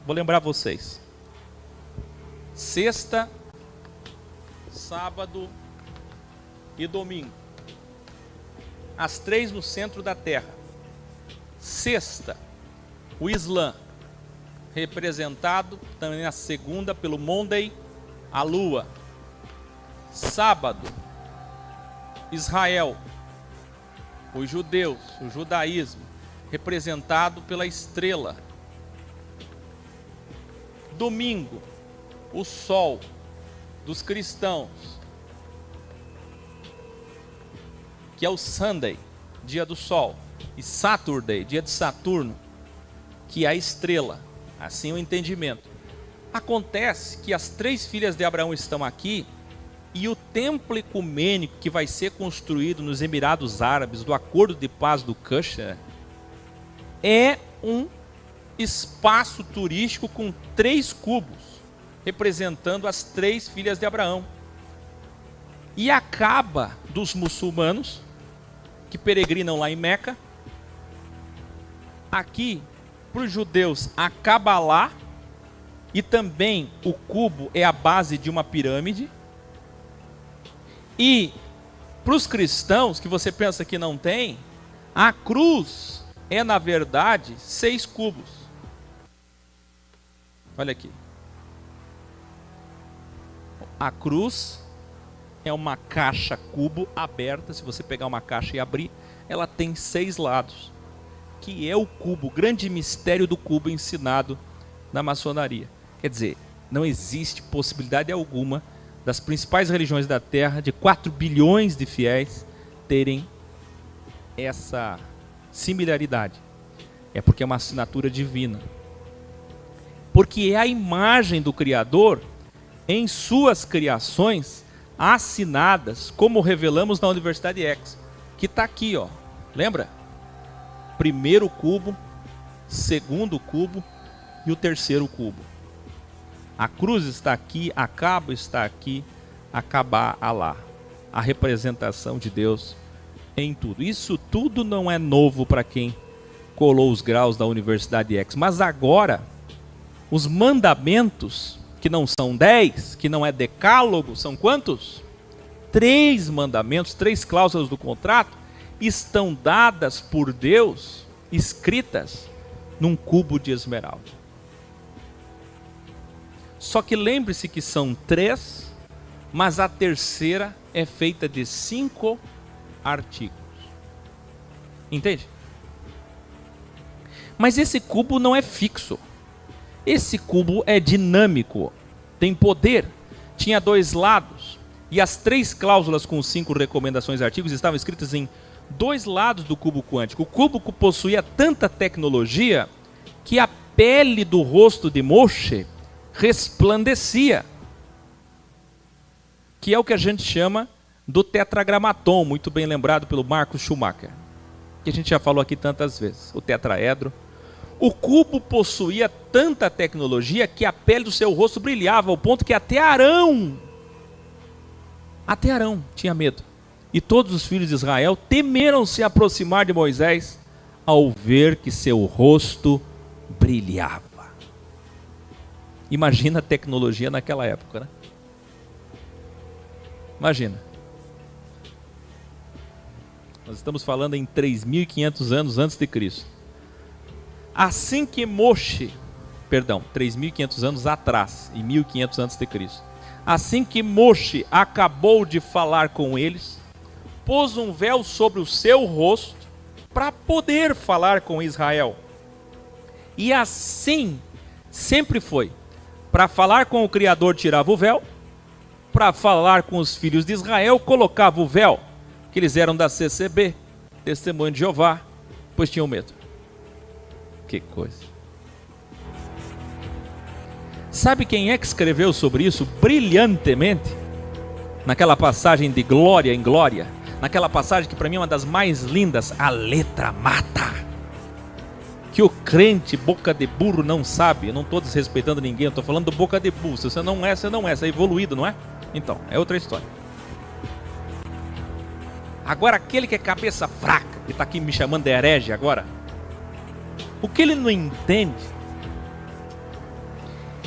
vou lembrar vocês. Sexta, sábado e domingo. As três no centro da terra. Sexta, o Islã, representado também na segunda pelo Monday, a lua. Sábado, Israel, os judeus, o judaísmo, representado pela estrela. Domingo, o sol dos cristãos, que é o Sunday, dia do sol, e Saturday, dia de Saturno, que é a estrela. Assim o entendimento. Acontece que as três filhas de Abraão estão aqui, e o templo ecumênico que vai ser construído nos Emirados Árabes, do Acordo de Paz do Kusher, é um espaço turístico com 3 cubos, representando as 3 filhas de Abraão. E a Kaba dos muçulmanos, que peregrinam lá em Meca. Aqui, para os judeus, a Kabbalah, e também o cubo é a base de uma pirâmide. E para os cristãos, que você pensa que não tem, a cruz é, na verdade, 6 cubos. Olha aqui. A cruz é uma caixa cubo aberta. Se você pegar uma caixa e abrir, ela tem 6 lados, que é o cubo, o grande mistério do cubo ensinado na maçonaria. Quer dizer, não existe possibilidade alguma das principais religiões da Terra, de 4 bilhões de fiéis, terem essa similaridade. É porque é uma assinatura divina. Porque é a imagem do Criador em suas criações, assinadas, como revelamos na Universidade X, que está aqui, ó. Lembra? Primeiro cubo, segundo cubo e o terceiro cubo. A cruz está aqui, a cabo está aqui, acabar lá. A representação de Deus em tudo. Isso tudo não é novo para quem colou os graus da Universidade X. Mas agora, os mandamentos, que não são 10, que não é decálogo, são quantos? 3 mandamentos, 3 cláusulas do contrato, estão dadas por Deus, escritas num cubo de esmeralda. Só que lembre-se que são 3, mas a terceira é feita de 5 artigos. Entende? Mas esse cubo não é fixo. Esse cubo é dinâmico, tem poder. Tinha 2 lados. E as 3 cláusulas com 5 recomendações e artigos estavam escritas em 2 lados do cubo quântico. O cubo possuía tanta tecnologia que a pele do rosto de Moshe resplandecia. Que é o que a gente chama do tetragramaton, muito bem lembrado pelo Marcos Schumacher, que a gente já falou aqui tantas vezes, o tetraedro. O cubo possuía tanta tecnologia que a pele do seu rosto brilhava, ao ponto que até Arão tinha medo. E todos os filhos de Israel temeram se aproximar de Moisés ao ver que seu rosto brilhava. Imagina a tecnologia naquela época, né? Imagina. Nós estamos falando em 3.500 anos antes de Cristo. Assim que Moshe, 3.500 anos atrás, em 1.500 antes de Cristo. Assim que Moshe acabou de falar com eles, pôs um véu sobre o seu rosto para poder falar com Israel. E assim sempre foi. Para falar com o Criador tirava o véu, para falar com os filhos de Israel colocava o véu, que eles eram da CCB, Testemunho de Jeová, pois tinham medo. Que coisa. Sabe quem é que escreveu sobre isso brilhantemente? Naquela passagem de glória em glória, naquela passagem que para mim é uma das mais lindas, a letra mata. Que o crente boca de burro não sabe. Eu não estou desrespeitando ninguém, eu estou falando do boca de burro. Se você não é, você não é, você é evoluído, não é? Então, é outra história. Agora aquele que é cabeça fraca, que está aqui me chamando de herege agora, o que ele não entende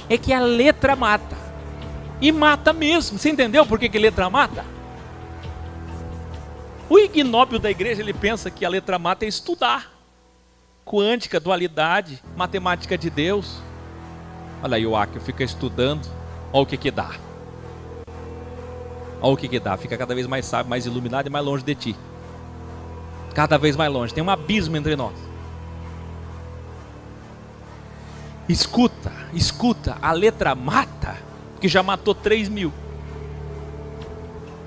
é que a letra mata. E mata mesmo. Você entendeu por que letra mata? O ignóbil da igreja, ele pensa que a letra mata é estudar. Quântica, dualidade, matemática de Deus. Olha aí o Akio fica estudando. Olha o que dá. Olha o que dá. Fica cada vez mais sábio, mais iluminado e mais longe de ti. Cada vez mais longe. Tem um abismo entre nós. Escuta, escuta. A letra mata, que já matou 3.000.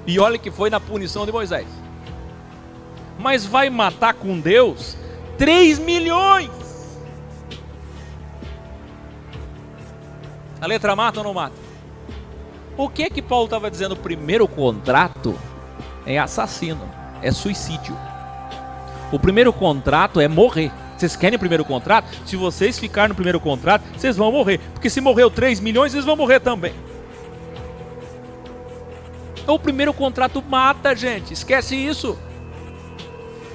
E olha que foi na punição de Moisés. Mas vai matar com Deus 3 milhões. A letra mata ou não mata? O que é que Paulo estava dizendo? O primeiro contrato é assassino, é suicídio. O primeiro contrato é morrer. Vocês querem o primeiro contrato? Se vocês ficarem no primeiro contrato, vocês vão morrer. Porque se morreu 3 milhões, eles vão morrer também. Então o primeiro contrato mata, gente. Esquece isso.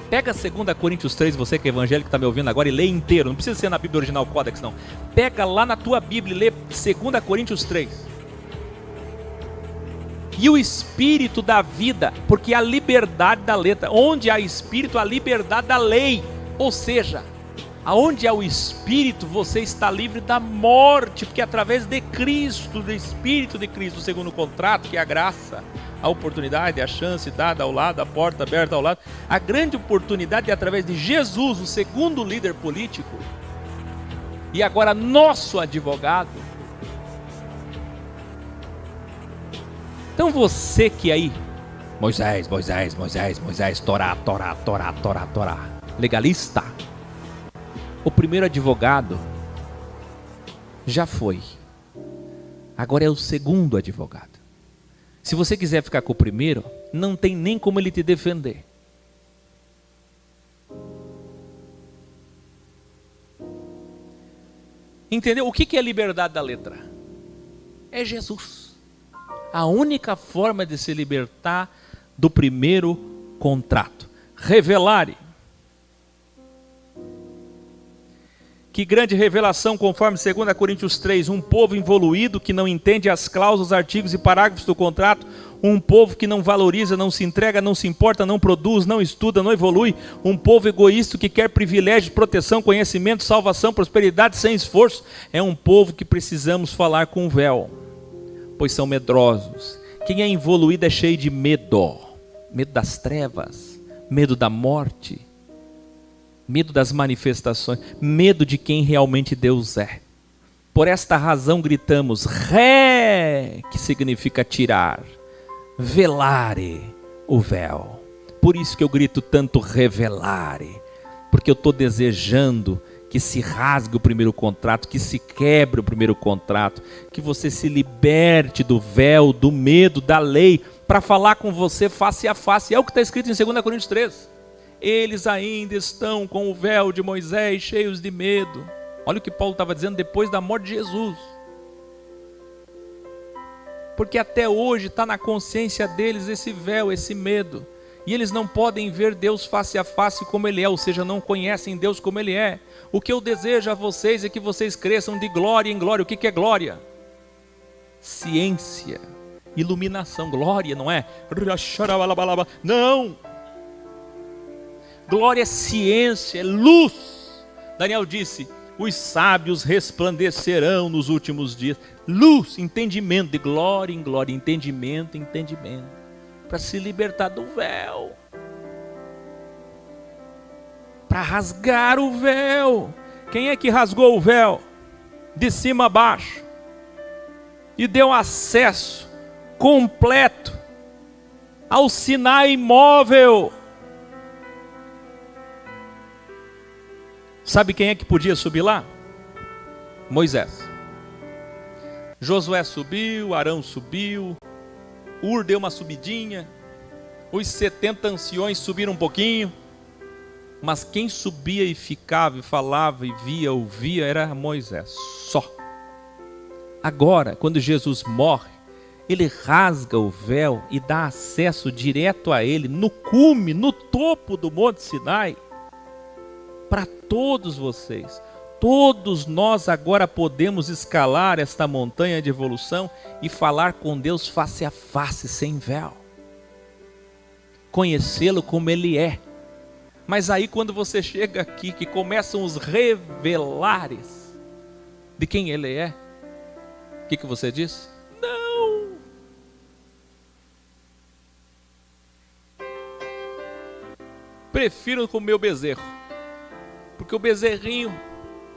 Pega 2 Coríntios 3, você que é evangélico, que está me ouvindo agora, e lê inteiro. Não precisa ser na Bíblia original Codex, não. Pega lá na tua Bíblia e lê 2 Coríntios 3. E o espírito da vida, porque a liberdade da letra, onde há espírito, há liberdade da lei. Ou seja, aonde há o espírito, você está livre da morte, porque através de Cristo, do Espírito de Cristo, o segundo contrato, que é a graça, a oportunidade, a chance dada ao lado, a porta aberta ao lado, a grande oportunidade é através de Jesus, o segundo líder político, e agora nosso advogado. Então você que aí, Moisés, Torá, legalista, o primeiro advogado já foi, agora é o segundo advogado. Se você quiser ficar com o primeiro, não tem nem como ele te defender. Entendeu? O que é liberdade da letra? É Jesus. A única forma de se libertar do primeiro contrato. Revelare. Que grande revelação, conforme 2 Coríntios 3, um povo involuído que não entende as cláusulas, artigos e parágrafos do contrato, um povo que não valoriza, não se entrega, não se importa, não produz, não estuda, não evolui, um povo egoísta que quer privilégio, proteção, conhecimento, salvação, prosperidade sem esforço, é um povo que precisamos falar com véu, pois são medrosos. Quem é involuído é cheio de medo, medo das trevas, medo da morte, medo das manifestações, medo de quem realmente Deus é. Por esta razão gritamos, ré, que significa tirar, velare o véu. Por isso que eu grito tanto revelare, porque eu estou desejando que se rasgue o primeiro contrato, que se quebre o primeiro contrato, que você se liberte do véu, do medo, da lei, para falar com você face a face. É o que está escrito em 2 Coríntios 3. Eles ainda estão com o véu de Moisés cheios de medo. Olha o que Paulo estava dizendo depois da morte de Jesus. Porque até hoje está na consciência deles esse véu, esse medo. E eles não podem ver Deus face a face como Ele é, ou seja, não conhecem Deus como Ele é. O que eu desejo a vocês é que vocês cresçam de glória em glória. O que é glória? Ciência, iluminação, glória, não é? Não! Glória é ciência, é luz. Daniel disse, os sábios resplandecerão nos últimos dias. Luz, entendimento, de glória em glória, entendimento, entendimento. Para se libertar do véu. Para rasgar o véu. Quem é que rasgou o véu? De cima a baixo. E deu acesso completo ao Sinai imóvel. Sabe quem é que podia subir lá? Moisés. Josué subiu, Arão subiu, Ur deu uma subidinha, os 70 anciões subiram um pouquinho, mas quem subia e ficava e falava e via, ouvia, era Moisés, só. Agora, quando Jesus morre, ele rasga o véu e dá acesso direto a ele, no cume, no topo do Monte Sinai, para todos vocês. Todos nós agora podemos escalar esta montanha de evolução e falar com Deus face a face, sem véu. Conhecê-lo como Ele é. Mas aí quando você chega aqui, que começam os revelares de quem Ele é, o que você diz? Não! Prefiro comer o bezerro. Porque o bezerrinho,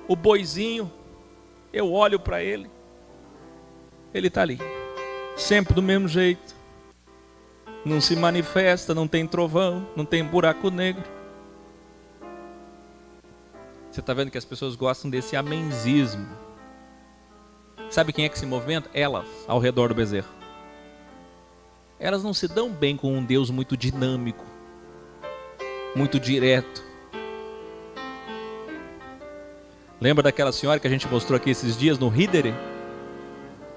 o boizinho, eu olho para ele, ele está ali, sempre do mesmo jeito, não se manifesta, não tem trovão, não tem buraco negro. Você está vendo que as pessoas gostam desse amenzismo. Sabe quem é que se movimenta? Elas, ao redor do bezerro. Elas não se dão bem com um Deus muito dinâmico, muito direto. Lembra daquela senhora que a gente mostrou aqui esses dias no Ridere?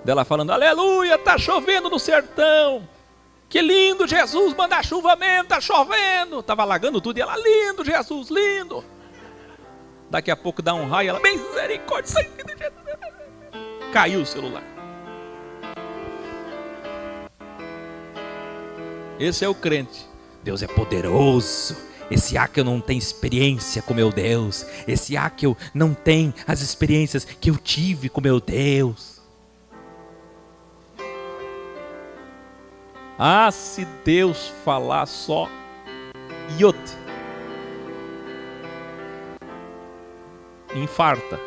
Dela falando, aleluia, tá chovendo no sertão. Que lindo, Jesus, manda chuva mesmo, tá chovendo. Tava alagando tudo e ela, lindo, Jesus, lindo. Daqui a pouco dá um raio, ela, misericórdia, caiu o celular. Esse é o crente. Deus é poderoso. Esse Áquio não tem experiência com meu Deus. Esse Áquio não tem as experiências que eu tive com meu Deus. Ah, se Deus falar só iot, infarta.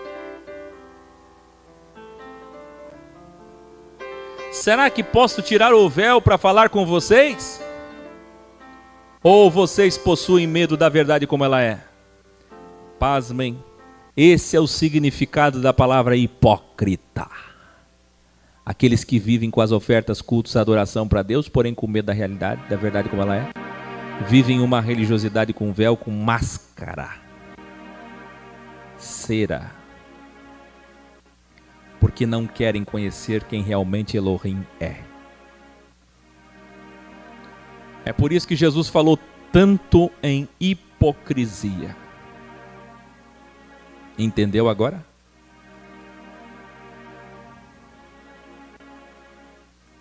Será que posso tirar o véu para falar com vocês? Ou vocês possuem medo da verdade como ela é? Pasmem, esse é o significado da palavra hipócrita. Aqueles que vivem com as ofertas, cultos, adoração para Deus, porém com medo da realidade, da verdade como ela é. Vivem uma religiosidade com véu, com máscara, cera, porque não querem conhecer quem realmente Elohim é. É por isso que Jesus falou tanto em hipocrisia. Entendeu agora?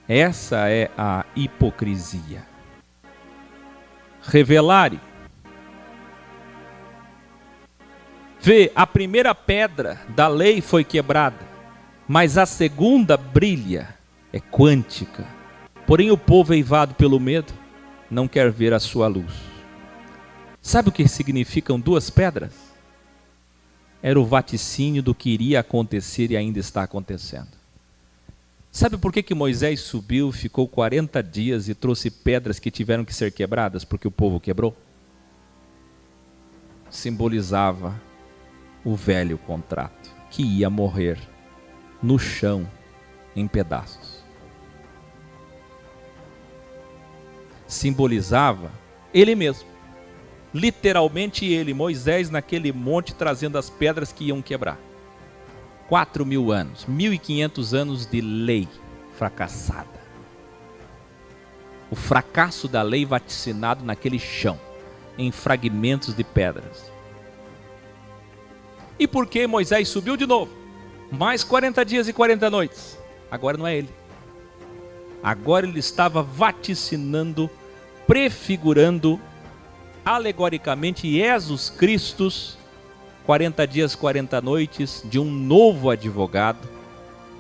Essa é a hipocrisia. Revelare. Vê, a primeira pedra da lei foi quebrada, mas a segunda brilha, é quântica. Porém o povo, eivado pelo medo, não quer ver a sua luz. Sabe o que significam duas pedras? Era o vaticínio do que iria acontecer e ainda está acontecendo. Sabe por que Moisés subiu, ficou 40 dias e trouxe pedras que tiveram que ser quebradas? Porque o povo quebrou. Simbolizava o velho contrato, que ia morrer no chão, em pedaços. Simbolizava ele mesmo. Literalmente ele, Moisés, naquele monte, trazendo as pedras que iam quebrar. 4.000 anos, 1.500 anos de lei fracassada. O fracasso da lei vaticinado naquele chão, em fragmentos de pedras. E por que Moisés subiu de novo? Mais 40 dias e 40 noites. Agora não é ele. Agora ele estava vaticinando, prefigurando, alegoricamente, Jesus Cristo, 40 dias, 40 noites, de um novo advogado,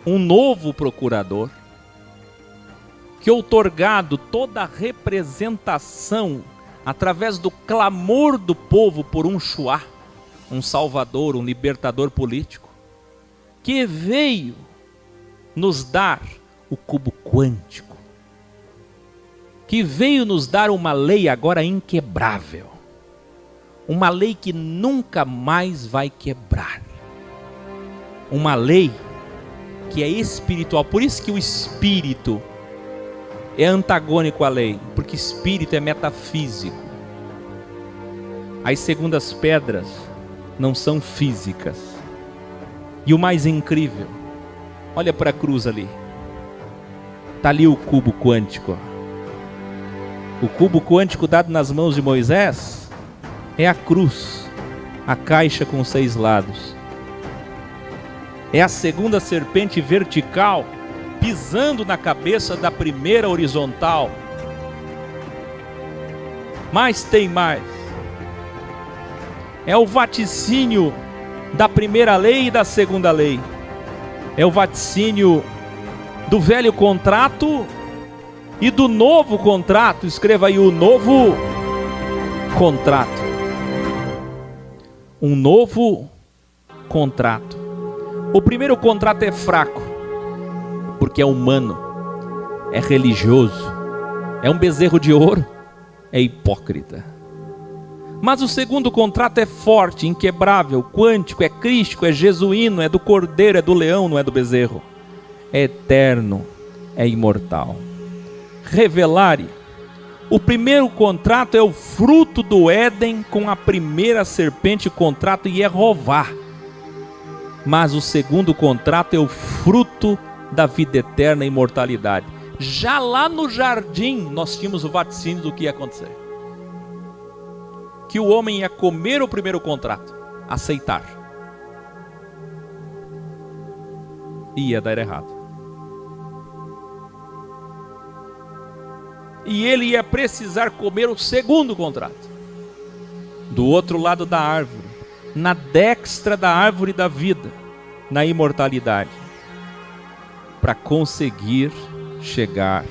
um novo procurador, que outorgado toda a representação, através do clamor do povo por um Shuá, um salvador, um libertador político, que veio nos dar o cubo quântico, que veio nos dar uma lei agora inquebrável, uma lei que nunca mais vai quebrar, uma lei que é espiritual. Por isso que o espírito é antagônico à lei, porque espírito é metafísico. As segundas pedras não são físicas. E o mais incrível, olha para a cruz ali, está ali o cubo quântico. O cubo quântico dado nas mãos de Moisés é a cruz, a caixa com 6 lados. É a segunda serpente vertical pisando na cabeça da primeira horizontal. Mas tem mais. É o vaticínio da primeira lei e da segunda lei. É o vaticínio do velho contrato e do novo contrato. Escreva aí, o novo contrato. Um novo contrato. O primeiro contrato é fraco, porque é humano, é religioso, é um bezerro de ouro, é hipócrita. Mas o segundo contrato é forte, inquebrável, quântico, é crístico, é jesuíno, é do cordeiro, é do leão, não é do bezerro. É eterno, é imortal. Revelare. O primeiro contrato é o fruto do Éden com a primeira serpente, contrato Yehová. Mas o segundo contrato é o fruto da vida eterna e imortalidade. Já lá no jardim nós tínhamos o vaticínio do que ia acontecer. Que o homem ia comer o primeiro contrato, aceitar. Ia dar errado. E ele ia precisar comer o segundo contrato. Do outro lado da árvore, na destra da árvore da vida, na imortalidade, para conseguir chegar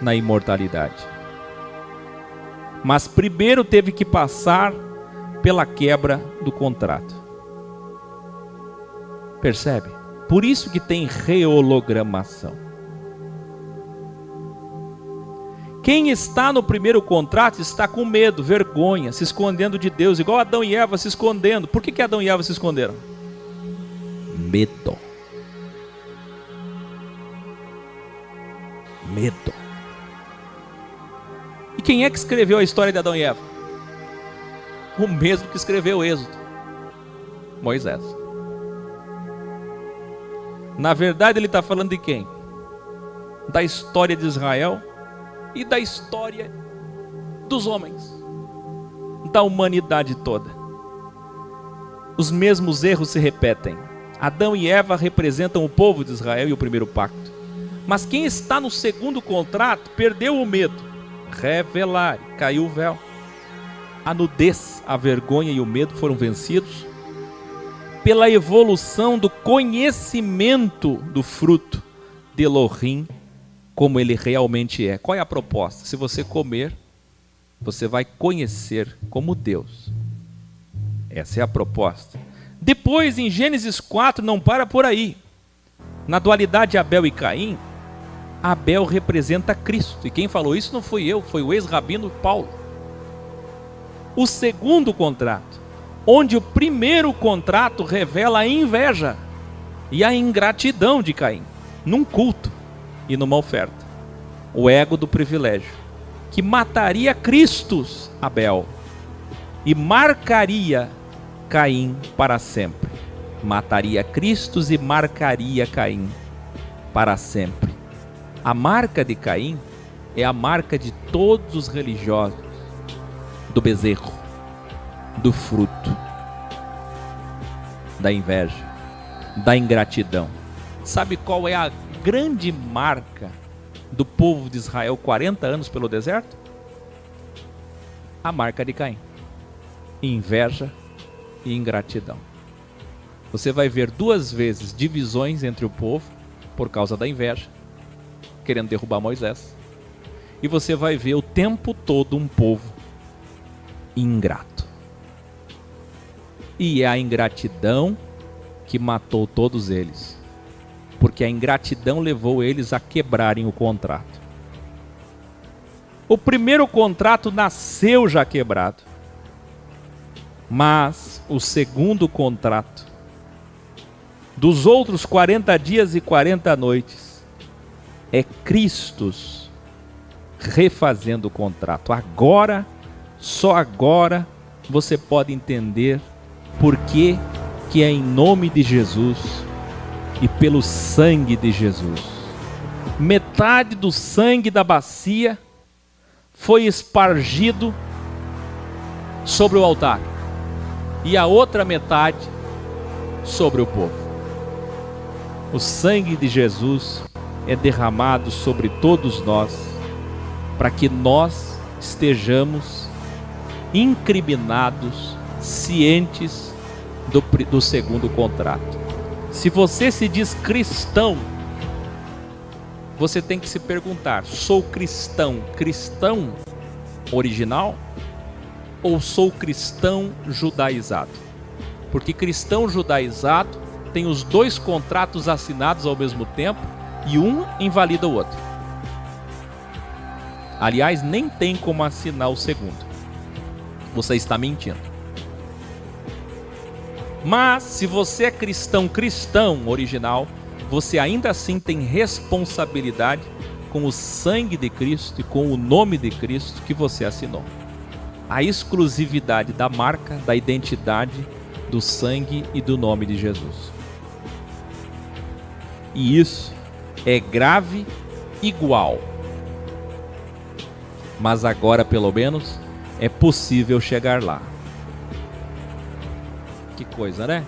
na imortalidade. Mas primeiro teve que passar pela quebra do contrato. Percebe? Por isso que tem reologramação. Quem está no primeiro contrato está com medo, vergonha, se escondendo de Deus, igual Adão e Eva se escondendo. Por que Adão e Eva se esconderam? Medo. Medo. E quem é que escreveu a história de Adão e Eva? O mesmo que escreveu o Êxodo, Moisés. Na verdade ele está falando de quem? Da história de Israel e da história dos homens, da humanidade toda. Os mesmos erros se repetem. Adão e Eva representam o povo de Israel e o primeiro pacto. Mas quem está no segundo contrato perdeu o medo. Revelar, caiu o véu. A nudez, a vergonha e o medo foram vencidos pela evolução do conhecimento do fruto de Elohim, como ele realmente é. Qual é a proposta? Se você comer, você vai conhecer como Deus. Essa é a proposta. Depois, em Gênesis 4, não para por aí. Na dualidade Abel e Caim, Abel representa Cristo. E quem falou isso não fui eu, foi o ex-rabino Paulo. O segundo contrato, onde o primeiro contrato revela a inveja e a ingratidão de Caim, num culto e numa oferta. O ego do privilégio, que mataria Cristos, Abel, e marcaria Caim para sempre. Mataria Cristos e marcaria Caim para sempre. A marca de Caim é a marca de todos os religiosos, do bezerro, do fruto, da inveja, da ingratidão. Sabe qual é a grande marca do povo de Israel 40 anos pelo deserto? A marca de Caim. Inveja e ingratidão. Você vai ver duas vezes divisões entre o povo por causa da inveja, querendo derrubar Moisés. E você vai ver o tempo todo um povo ingrato. E é a ingratidão que matou todos eles, porque a ingratidão levou eles a quebrarem o contrato. O primeiro contrato nasceu já quebrado, mas o segundo contrato, dos outros 40 dias e 40 noites, é Cristo refazendo o contrato. Agora, só agora, você pode entender por que é em nome de Jesus e pelo sangue de Jesus. Metade do sangue da bacia foi espargido sobre o altar e a outra metade sobre o povo. O sangue de Jesus é derramado sobre todos nós, para que nós estejamos incriminados, cientes do segundo contrato. Se você se diz cristão, você tem que se perguntar: sou cristão, cristão original, ou sou cristão judaizado? Porque cristão judaizado tem os dois contratos assinados ao mesmo tempo e um invalida o outro. Aliás, nem tem como assinar o segundo. Você está mentindo. Mas se você é cristão original, você ainda assim tem responsabilidade com o sangue de Cristo e com o nome de Cristo que você assinou. A exclusividade da marca, da identidade, do sangue e do nome de Jesus. E isso é grave igual. Mas agora, pelo menos, é possível chegar lá. Que coisa, né?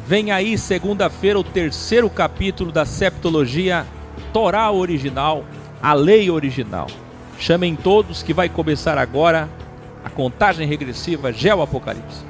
Vem aí segunda-feira o terceiro capítulo da septologia Torá original, a lei original. Chamem todos que vai começar agora a contagem regressiva Geo Apocalipse.